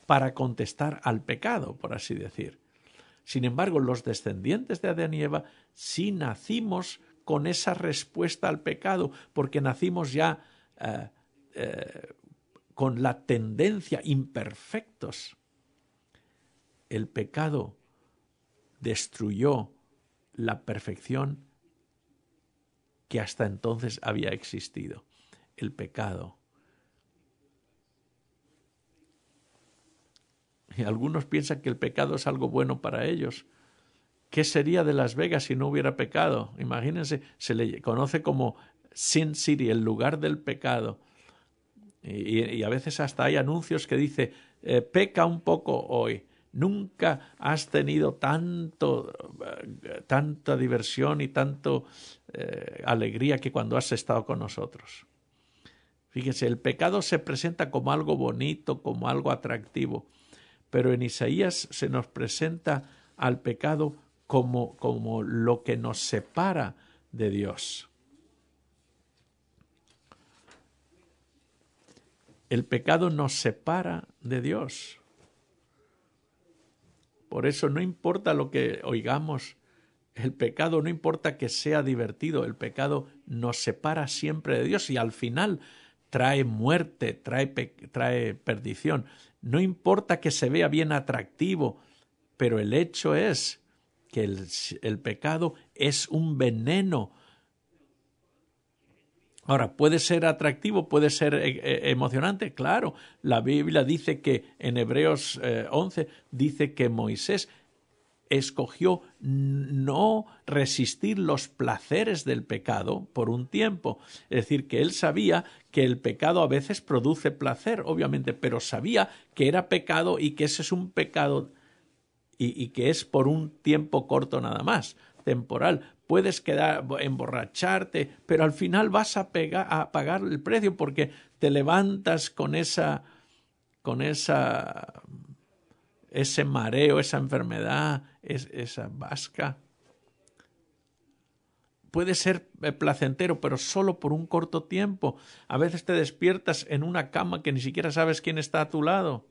para contestar al pecado, por así decir. Sin embargo, los descendientes de Adán y Eva sí nacimos con esa respuesta al pecado, porque nacimos ya con la tendencia, imperfectos. El pecado destruyó la perfección que hasta entonces había existido. El pecado. Y algunos piensan que el pecado es algo bueno para ellos. ¿Qué sería de Las Vegas si no hubiera pecado? Imagínense, se le conoce como Sin City, el lugar del pecado. Y a veces hasta hay anuncios que dice, peca un poco hoy. Nunca has tenido tanta diversión y tanto alegría que cuando has estado con nosotros. Fíjese, el pecado se presenta como algo bonito, como algo atractivo. Pero en Isaías se nos presenta al pecado como lo que nos separa de Dios. El pecado nos separa de Dios. Por eso no importa lo que oigamos, el pecado no importa que sea divertido, el pecado nos separa siempre de Dios y al final trae muerte, trae perdición. No importa que se vea bien atractivo, pero el hecho es que el pecado es un veneno. Ahora, ¿puede ser atractivo? ¿Puede ser emocionante? Claro, la Biblia dice que en Hebreos 11 dice que Moisés escogió no resistir los placeres del pecado por un tiempo. Es decir, que él sabía que el pecado a veces produce placer, obviamente, pero sabía que era pecado y que ese es un pecado y que es por un tiempo corto nada más, temporal. Puedes emborracharte, pero al final vas a pagar el precio porque te levantas con ese mareo, esa enfermedad, esa vasca. Puede ser placentero, pero solo por un corto tiempo. A veces te despiertas en una cama que ni siquiera sabes quién está a tu lado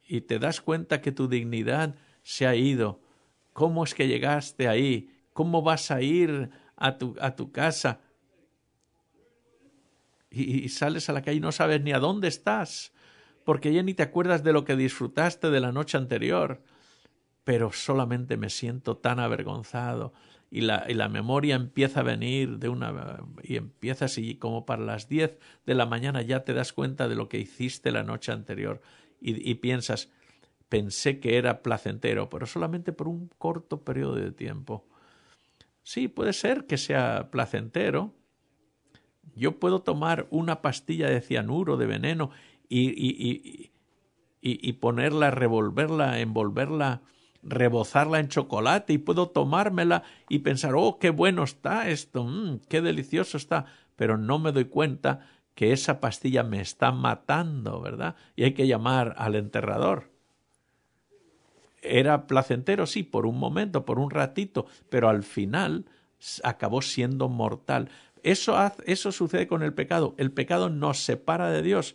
y te das cuenta que tu dignidad se ha ido. ¿Cómo es que llegaste ahí? ¿Cómo vas a ir a tu casa? Y sales a la calle y no sabes ni a dónde estás, porque ya ni te acuerdas de lo que disfrutaste de la noche anterior. Pero solamente me siento tan avergonzado y la memoria empieza a venir y empiezas y como para las 10 de la mañana ya te das cuenta de lo que hiciste la noche anterior y piensas, pensé que era placentero, pero solamente por un corto periodo de tiempo. Sí, puede ser que sea placentero. Yo puedo tomar una pastilla de cianuro, de veneno, y ponerla, revolverla, envolverla, rebozarla en chocolate y puedo tomármela y pensar, oh, qué bueno está esto, qué delicioso está, pero no me doy cuenta que esa pastilla me está matando, ¿verdad? Y hay que llamar al enterrador. Era placentero, sí, por un momento, por un ratito, pero al final acabó siendo mortal. Eso sucede con el pecado. El pecado nos separa de Dios.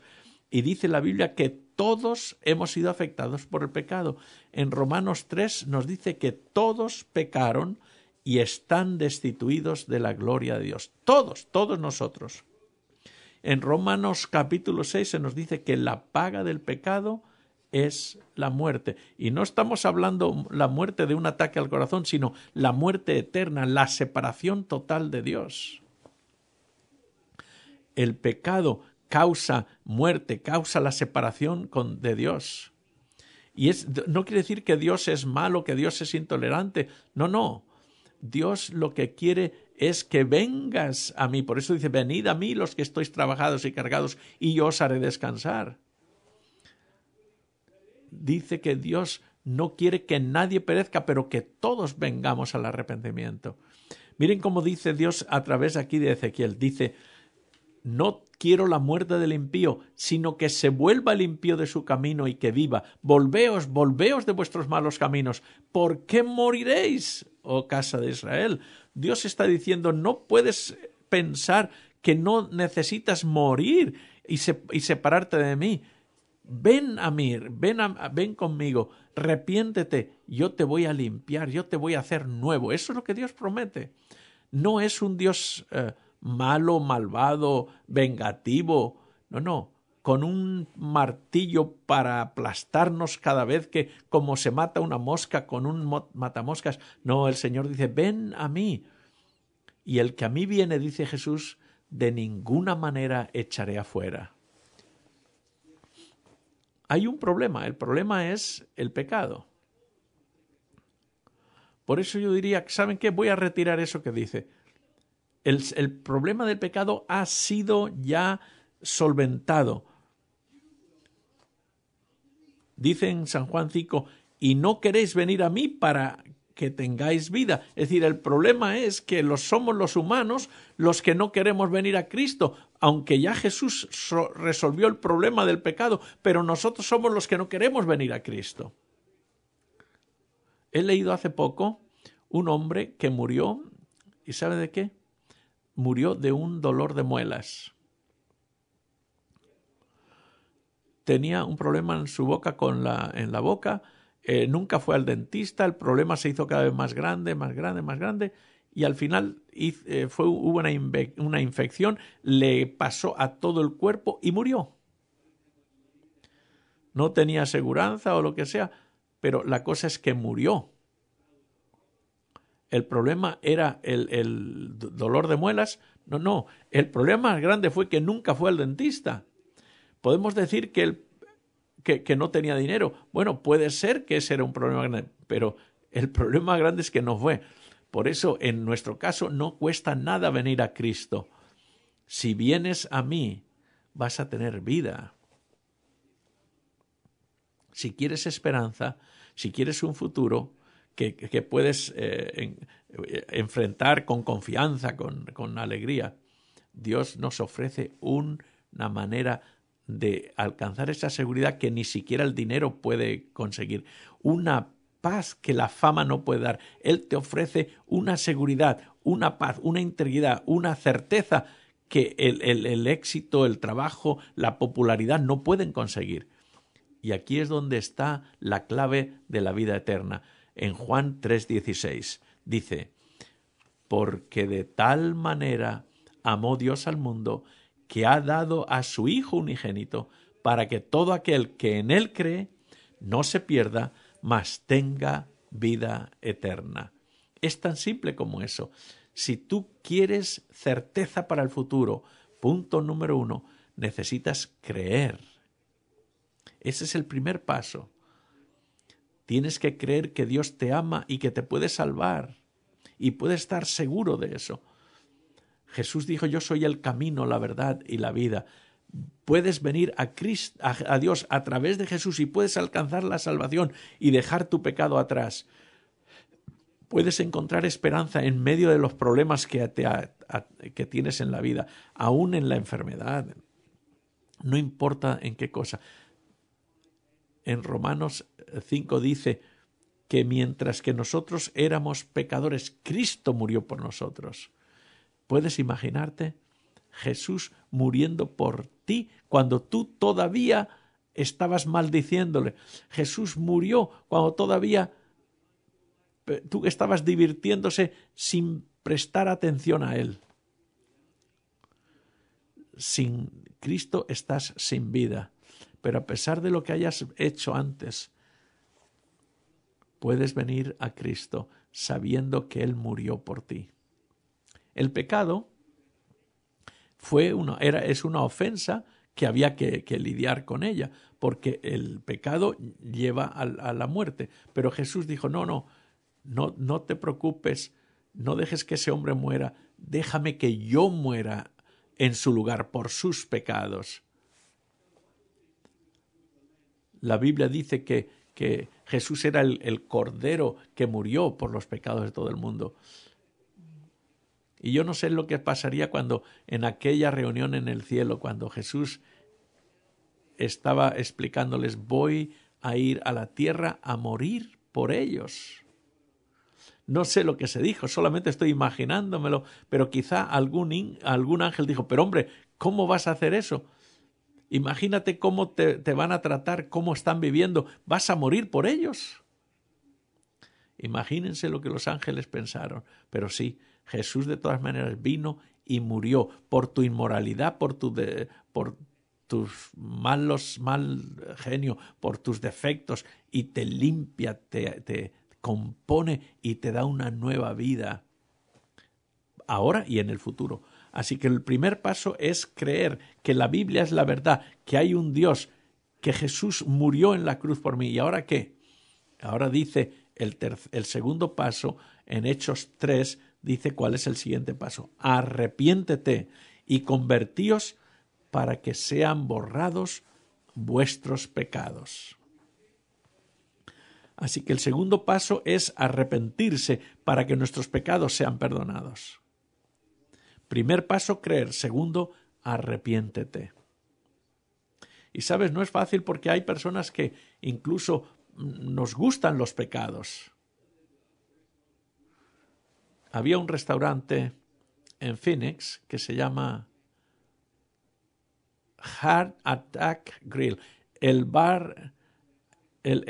Y dice la Biblia que todos hemos sido afectados por el pecado. En Romanos 3 nos dice que todos pecaron y están destituidos de la gloria de Dios. Todos nosotros. En Romanos capítulo 6 se nos dice que la paga del pecado es la muerte. Y no estamos hablando la muerte de un ataque al corazón, sino la muerte eterna, la separación total de Dios. El pecado causa muerte, causa la separación de Dios. Y no quiere decir que Dios es malo, que Dios es intolerante. No. Dios lo que quiere es que vengas a mí. Por eso dice, venid a mí los que estáis trabajados y cargados, y yo os haré descansar. Dice que Dios no quiere que nadie perezca, pero que todos vengamos al arrepentimiento. Miren cómo dice Dios a través aquí de Ezequiel. Dice, no quiero la muerte del impío, sino que se vuelva el impío de su camino y que viva. Volveos de vuestros malos caminos. ¿Por qué moriréis, oh casa de Israel? Dios está diciendo, no puedes pensar que no necesitas morir y separarte de mí. Ven a mí, ven conmigo, arrepiéntete, yo te voy a limpiar, yo te voy a hacer nuevo. Eso es lo que Dios promete. No es un Dios malo, malvado, vengativo. No. Con un martillo para aplastarnos cada vez que, como se mata una mosca con un matamoscas. No, el Señor dice, ven a mí. Y el que a mí viene, dice Jesús, de ninguna manera echaré afuera. Hay un problema. El problema es el pecado. Por eso yo diría, ¿saben qué? Voy a retirar eso que dice. El problema del pecado ha sido ya solventado. Dice en San Juan 5, y no queréis venir a mí para que tengáis vida. Es decir, el problema es que somos los humanos los que no queremos venir a Cristo, aunque ya Jesús resolvió el problema del pecado, pero nosotros somos los que no queremos venir a Cristo. He leído hace poco un hombre que murió, ¿y sabe de qué? Murió de un dolor de muelas. Tenía un problema en su boca, en la boca, nunca fue al dentista, el problema se hizo cada vez más grande, y al final hubo una infección, le pasó a todo el cuerpo y murió. No tenía aseguranza o lo que sea, pero la cosa es que murió. El problema era el dolor de muelas. No, el problema más grande fue que nunca fue al dentista. Podemos decir que no tenía dinero. Bueno, puede ser que ese era un problema grande, pero el problema grande es que no fue. Por eso, en nuestro caso, no cuesta nada venir a Cristo. Si vienes a mí, vas a tener vida. Si quieres esperanza, si quieres un futuro que puedes enfrentar con confianza, con alegría, Dios nos ofrece una manera de alcanzar esa seguridad que ni siquiera el dinero puede conseguir, una paz que la fama no puede dar. Él te ofrece una seguridad, una paz, una integridad, una certeza que el éxito, el trabajo, la popularidad no pueden conseguir. Y aquí es donde está la clave de la vida eterna. En Juan 3:16 dice, porque de tal manera amó Dios al mundo que ha dado a su Hijo unigénito para que todo aquel que en Él cree no se pierda, mas tenga vida eterna. Es tan simple como eso. Si tú quieres certeza para el futuro, punto número 1, necesitas creer. Ese es el primer paso. Tienes que creer que Dios te ama y que te puede salvar. Y puedes estar seguro de eso. Jesús dijo, yo soy el camino, la verdad y la vida. Puedes venir a Dios a través de Jesús y puedes alcanzar la salvación y dejar tu pecado atrás. Puedes encontrar esperanza en medio de los problemas que tienes en la vida, aún en la enfermedad. No importa en qué cosa. En Romanos 5 dice que mientras que nosotros éramos pecadores, Cristo murió por nosotros. ¿Puedes imaginarte Jesús muriendo por ti cuando tú todavía estabas maldiciéndole? Jesús murió cuando todavía tú estabas divirtiéndose sin prestar atención a Él. Sin Cristo estás sin vida, pero a pesar de lo que hayas hecho antes, puedes venir a Cristo sabiendo que Él murió por ti. El pecado es una ofensa que había que lidiar con ella, porque el pecado lleva a la muerte. Pero Jesús dijo, no te preocupes, no dejes que ese hombre muera, déjame que yo muera en su lugar por sus pecados. La Biblia dice que Jesús era el Cordero que murió por los pecados de todo el mundo. Y yo no sé lo que pasaría cuando en aquella reunión en el cielo, cuando Jesús estaba explicándoles, voy a ir a la tierra a morir por ellos. No sé lo que se dijo, solamente estoy imaginándomelo, pero quizá algún ángel dijo, pero hombre, ¿cómo vas a hacer eso? Imagínate cómo te van a tratar, cómo están viviendo, ¿vas a morir por ellos? Imagínense lo que los ángeles pensaron, pero sí, Jesús de todas maneras vino y murió por tu inmoralidad, por tus mal genio, por tus defectos, y te limpia, te compone y te da una nueva vida ahora y en el futuro. Así que el primer paso es creer que la Biblia es la verdad, que hay un Dios, que Jesús murió en la cruz por mí. ¿Y ahora qué? Ahora dice el segundo paso, en Hechos 3, dice cuál es el siguiente paso. Arrepiéntete y convertíos para que sean borrados vuestros pecados. Así que el segundo paso es arrepentirse para que nuestros pecados sean perdonados. Primer paso, creer. Segundo, arrepiéntete. Y sabes, no es fácil porque hay personas que incluso nos gustan los pecados. Había un restaurante en Phoenix que se llama Heart Attack Grill. El bar, es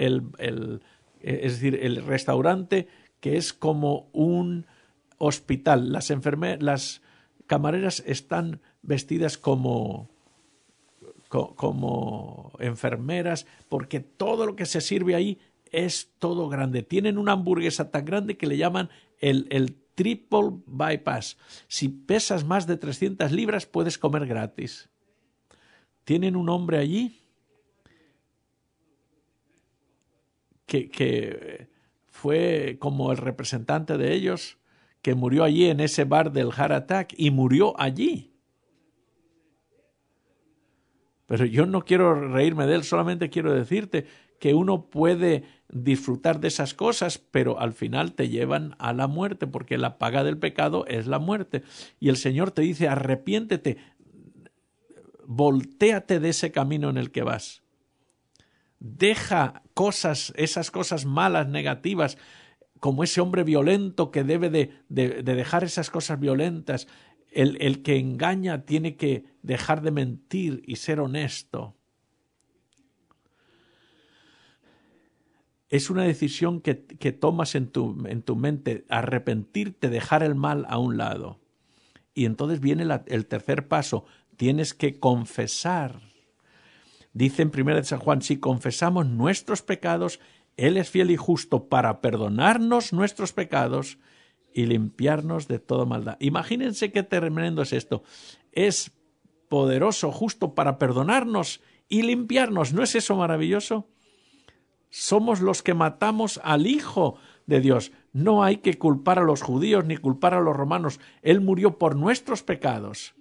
decir, el restaurante que es como un hospital. Las camareras están vestidas como enfermeras, porque todo lo que se sirve ahí es todo grande. Tienen una hamburguesa tan grande que le llaman el triple bypass. Si pesas más de 300 libras, puedes comer gratis. Tienen un hombre allí que fue como el representante de ellos, que murió allí en ese bar del Heart Attack y murió allí. Pero yo no quiero reírme de él, solamente quiero decirte que uno puede disfrutar de esas cosas, pero al final te llevan a la muerte, porque la paga del pecado es la muerte. Y el Señor te dice, arrepiéntete, voltéate de ese camino en el que vas. Deja esas cosas malas, negativas, como ese hombre violento que debe de dejar esas cosas violentas. El que engaña tiene que dejar de mentir y ser honesto. Es una decisión que tomas en tu mente, arrepentirte, dejar el mal a un lado. Y entonces viene el tercer paso, tienes que confesar. Dice en 1 San Juan, si confesamos nuestros pecados, Él es fiel y justo para perdonarnos nuestros pecados y limpiarnos de toda maldad. Imagínense qué tremendo es esto. Es poderoso, justo para perdonarnos y limpiarnos. ¿No es eso maravilloso? Somos los que matamos al Hijo de Dios. No hay que culpar a los judíos ni culpar a los romanos. Él murió por nuestros pecados.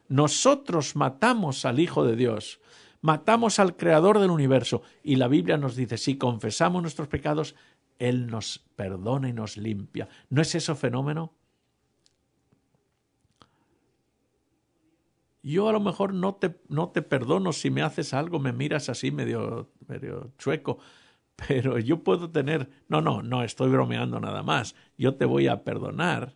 Nosotros matamos al Hijo de Dios. Matamos al Creador del universo. Y la Biblia nos dice, si confesamos nuestros pecados, Él nos perdona y nos limpia. ¿No es eso fenómeno? Yo a lo mejor no te perdono si me haces algo, me miras así medio chueco, pero yo puedo tener... No, estoy bromeando nada más. Yo te voy a perdonar.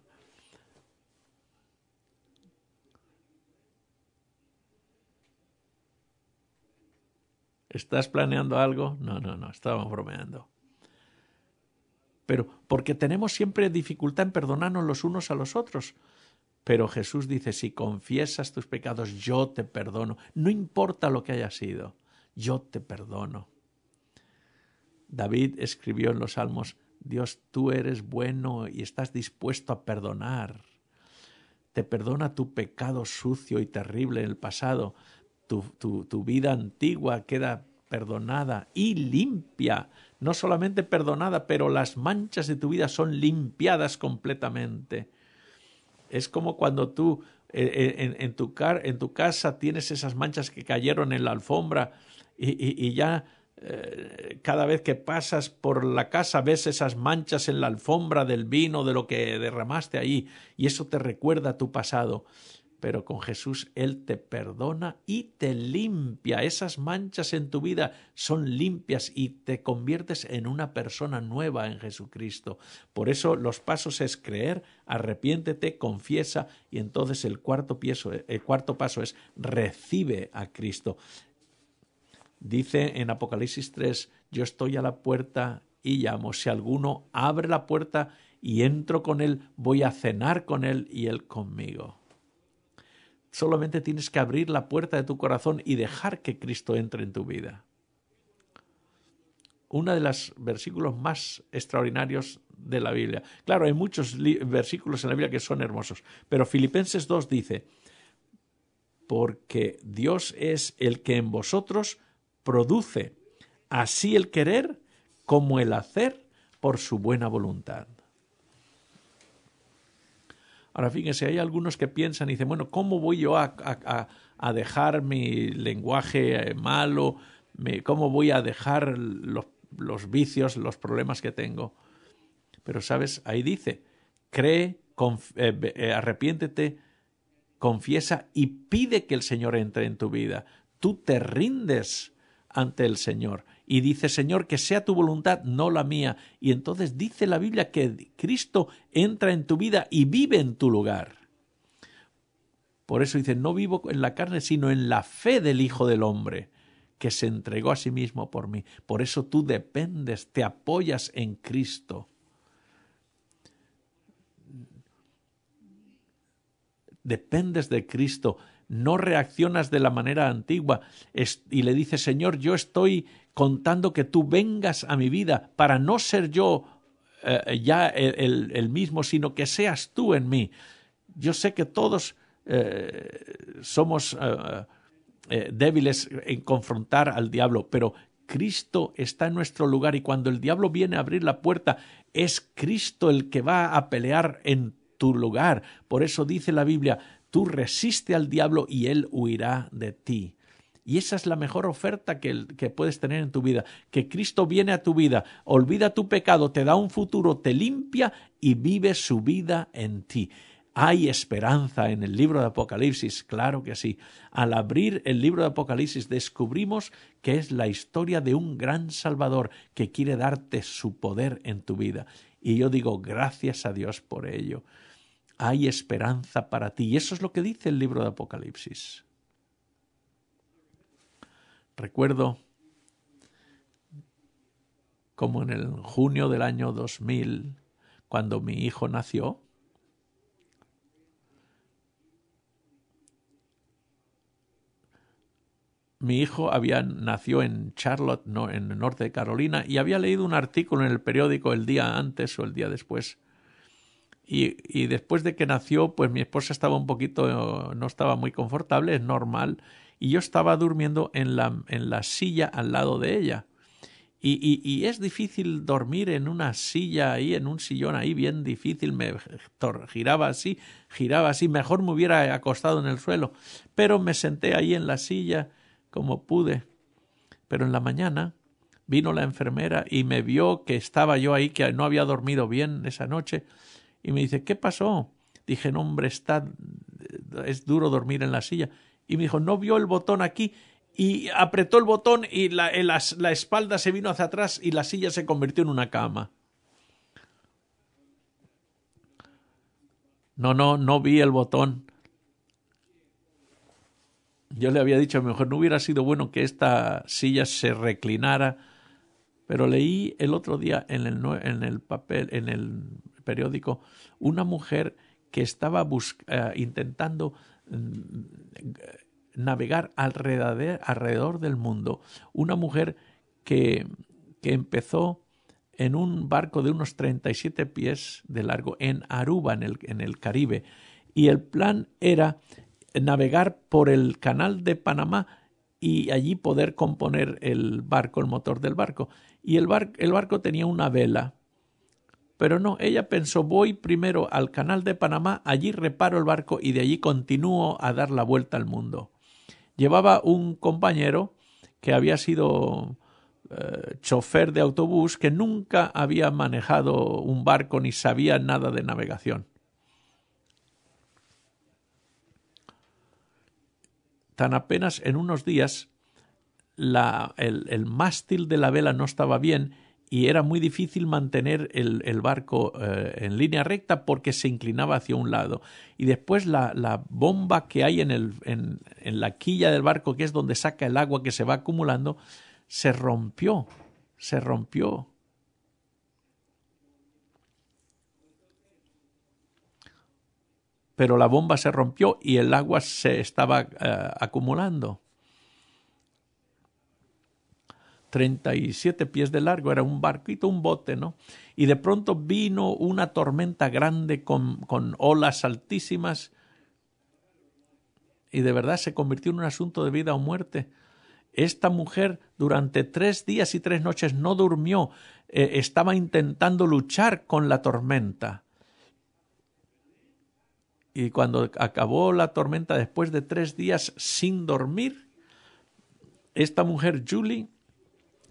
¿Estás planeando algo? No, estábamos bromeando. Pero porque tenemos siempre dificultad en perdonarnos los unos a los otros. Pero Jesús dice, si confiesas tus pecados, yo te perdono. No importa lo que haya sido, yo te perdono. David escribió en los Salmos, Dios, tú eres bueno y estás dispuesto a perdonar. Te perdona tu pecado sucio y terrible en el pasado. Tu vida antigua queda perdonada y limpia. No solamente perdonada, pero las manchas de tu vida son limpiadas completamente. Es como cuando tú en tu casa tienes esas manchas que cayeron en la alfombra y ya cada vez que pasas por la casa ves esas manchas en la alfombra del vino, de lo que derramaste ahí, y eso te recuerda a tu pasado. Pero con Jesús Él te perdona y te limpia. Esas manchas en tu vida son limpias y te conviertes en una persona nueva en Jesucristo. Por eso los pasos es creer, arrepiéntete, confiesa, y entonces el cuarto paso es recibe a Cristo. Dice en Apocalipsis 3, yo estoy a la puerta y llamo. Si alguno abre la puerta y entro con él, voy a cenar con él y él conmigo. Solamente tienes que abrir la puerta de tu corazón y dejar que Cristo entre en tu vida. Uno de los versículos más extraordinarios de la Biblia. Claro, hay muchos versículos en la Biblia que son hermosos, pero Filipenses 2 dice, porque Dios es el que en vosotros produce así el querer como el hacer por su buena voluntad. Ahora fíjense, hay algunos que piensan y dicen, bueno, ¿cómo voy yo a dejar mi lenguaje malo? ¿Cómo voy a dejar los vicios, los problemas que tengo? Pero, ¿sabes? Ahí dice, cree, arrepiéntete, confiesa y pide que el Señor entre en tu vida. Tú te rindes ante el Señor y dice, Señor, que sea tu voluntad, no la mía. Y entonces dice la Biblia que Cristo entra en tu vida y vive en tu lugar. Por eso dice, no vivo en la carne, sino en la fe del Hijo del Hombre, que se entregó a sí mismo por mí. Por eso tú dependes, te apoyas en Cristo. Dependes de Cristo, no reaccionas de la manera antigua y le dices, Señor, yo estoy contando que tú vengas a mi vida para no ser yo ya el mismo, sino que seas tú en mí. Yo sé que todos somos débiles en confrontar al diablo, pero Cristo está en nuestro lugar y cuando el diablo viene a abrir la puerta, es Cristo el que va a pelear en tu lugar. Por eso dice la Biblia, tú resiste al diablo y él huirá de ti. Y esa es la mejor oferta que puedes tener en tu vida, que Cristo viene a tu vida, olvida tu pecado, te da un futuro, te limpia y vive su vida en ti. ¿Hay esperanza en el libro de Apocalipsis? Claro que sí. Al abrir el libro de Apocalipsis descubrimos que es la historia de un gran Salvador que quiere darte su poder en tu vida. Y yo digo gracias a Dios por ello. Hay esperanza para ti. Y eso es lo que dice el libro de Apocalipsis. Recuerdo como en el junio del año 2000, cuando mi hijo nació, mi hijo nació en Charlotte, no, en el norte de Carolina, y había leído un artículo en el periódico el día antes o el día después. Y después de que nació, pues mi esposa estaba no estaba muy confortable, es normal, y yo estaba durmiendo en la silla al lado de ella. Y es difícil dormir en una silla ahí, en un sillón ahí, bien difícil, me giraba así, mejor me hubiera acostado en el suelo, pero me senté ahí en la silla como pude. Pero en la mañana vino la enfermera y me vio que estaba yo ahí, que no había dormido bien esa noche, y me dice, ¿qué pasó? Dije, no, hombre, es duro dormir en la silla. Y me dijo, ¿no vio el botón aquí? Y apretó el botón y la espalda se vino hacia atrás y la silla se convirtió en una cama. No vi el botón. Yo le había dicho, a lo mejor no hubiera sido bueno que esta silla se reclinara, pero leí el otro día en el periódico, una mujer que estaba intentando navegar alrededor del mundo. Una mujer que empezó en un barco de unos 37 pies de largo en Aruba, en el Caribe, y el plan era navegar por el canal de Panamá y allí poder componer el barco, el motor del barco. Y el barco tenía una vela, pero no, ella pensó, voy primero al canal de Panamá, allí reparo el barco y de allí continúo a dar la vuelta al mundo. Llevaba un compañero que había sido chofer de autobús, que nunca había manejado un barco ni sabía nada de navegación. Tan apenas en unos días el mástil de la vela no estaba bien y era muy difícil mantener el barco en línea recta porque se inclinaba hacia un lado. Y después la bomba que hay en la quilla del barco, que es donde saca el agua que se va acumulando, se rompió. Pero la bomba se rompió y el agua se estaba acumulando. 37 pies de largo, era un barquito, un bote, ¿no? Y de pronto vino una tormenta grande con olas altísimas y de verdad se convirtió en un asunto de vida o muerte. Esta mujer durante 3 días y 3 noches no durmió, estaba intentando luchar con la tormenta. Y cuando acabó la tormenta, después de 3 días sin dormir, esta mujer, Julie,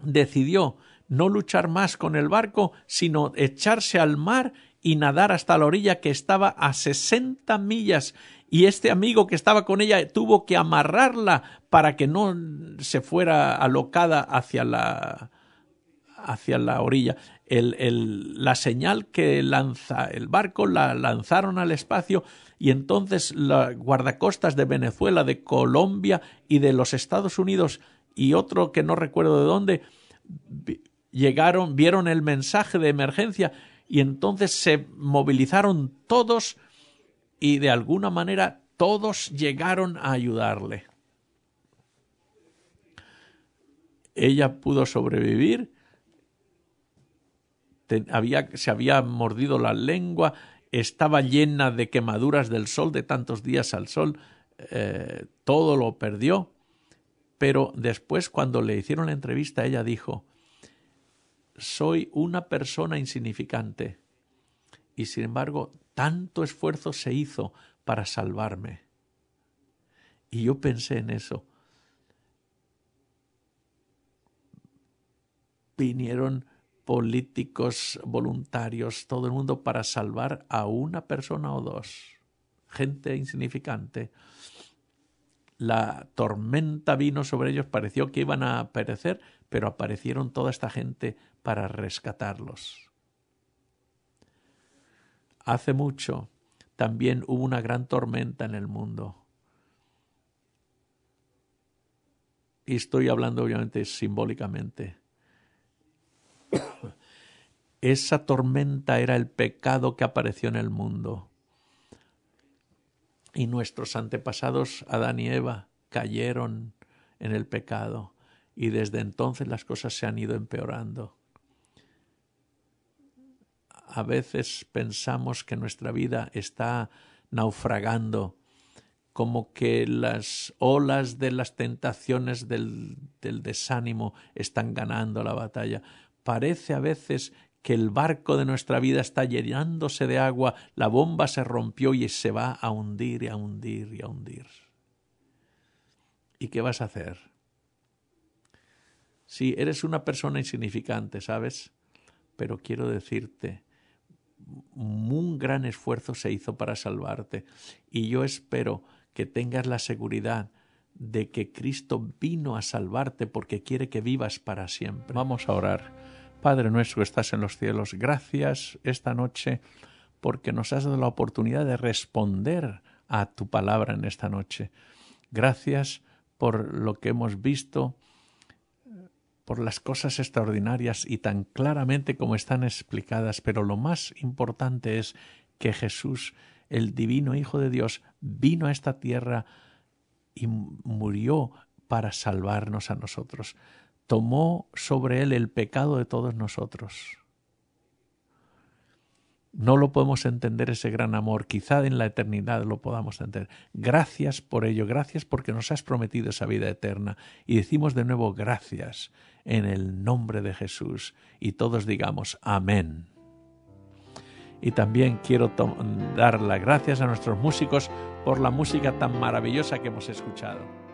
decidió no luchar más con el barco, sino echarse al mar y nadar hasta la orilla, que estaba a 60 millas. Y este amigo que estaba con ella tuvo que amarrarla para que no se fuera alocada hacia la orilla. La señal que lanza el barco la lanzaron al espacio y entonces los guardacostas de Venezuela, de Colombia y de los Estados Unidos y otro que no recuerdo de dónde, vieron el mensaje de emergencia y entonces se movilizaron todos y de alguna manera todos llegaron a ayudarle. Ella pudo sobrevivir, se había mordido la lengua, estaba llena de quemaduras del sol, de tantos días al sol, todo lo perdió. Pero después, cuando le hicieron la entrevista, ella dijo, soy una persona insignificante y sin embargo tanto esfuerzo se hizo para salvarme. Y yo pensé en eso. Vinieron políticos, voluntarios, todo el mundo para salvar a una persona o dos. Gente insignificante. La tormenta vino sobre ellos, pareció que iban a perecer, pero aparecieron toda esta gente para rescatarlos. Hace mucho también hubo una gran tormenta en el mundo. Y estoy hablando obviamente simbólicamente. Esa tormenta era el pecado que apareció en el mundo. Y nuestros antepasados, Adán y Eva, cayeron en el pecado. Y desde entonces las cosas se han ido empeorando. A veces pensamos que nuestra vida está naufragando, como que las olas de las tentaciones del desánimo están ganando la batalla. Parece a veces que el barco de nuestra vida está llenándose de agua, la bomba se rompió y se va a hundir y a hundir y a hundir. ¿Y qué vas a hacer? Sí, eres una persona insignificante, ¿sabes? Pero quiero decirte, un gran esfuerzo se hizo para salvarte y yo espero que tengas la seguridad de que Cristo vino a salvarte porque quiere que vivas para siempre. Vamos a orar. Padre nuestro que estás en los cielos, gracias esta noche porque nos has dado la oportunidad de responder a tu palabra en esta noche. Gracias por lo que hemos visto, por las cosas extraordinarias y tan claramente como están explicadas, pero lo más importante es que Jesús, el divino Hijo de Dios, vino a esta tierra y murió para salvarnos a nosotros. Tomó sobre él el pecado de todos nosotros. No lo podemos entender ese gran amor, quizá en la eternidad lo podamos entender. Gracias por ello, gracias porque nos has prometido esa vida eterna. Y decimos de nuevo gracias en el nombre de Jesús. Y todos digamos amén. Y también quiero dar las gracias a nuestros músicos por la música tan maravillosa que hemos escuchado.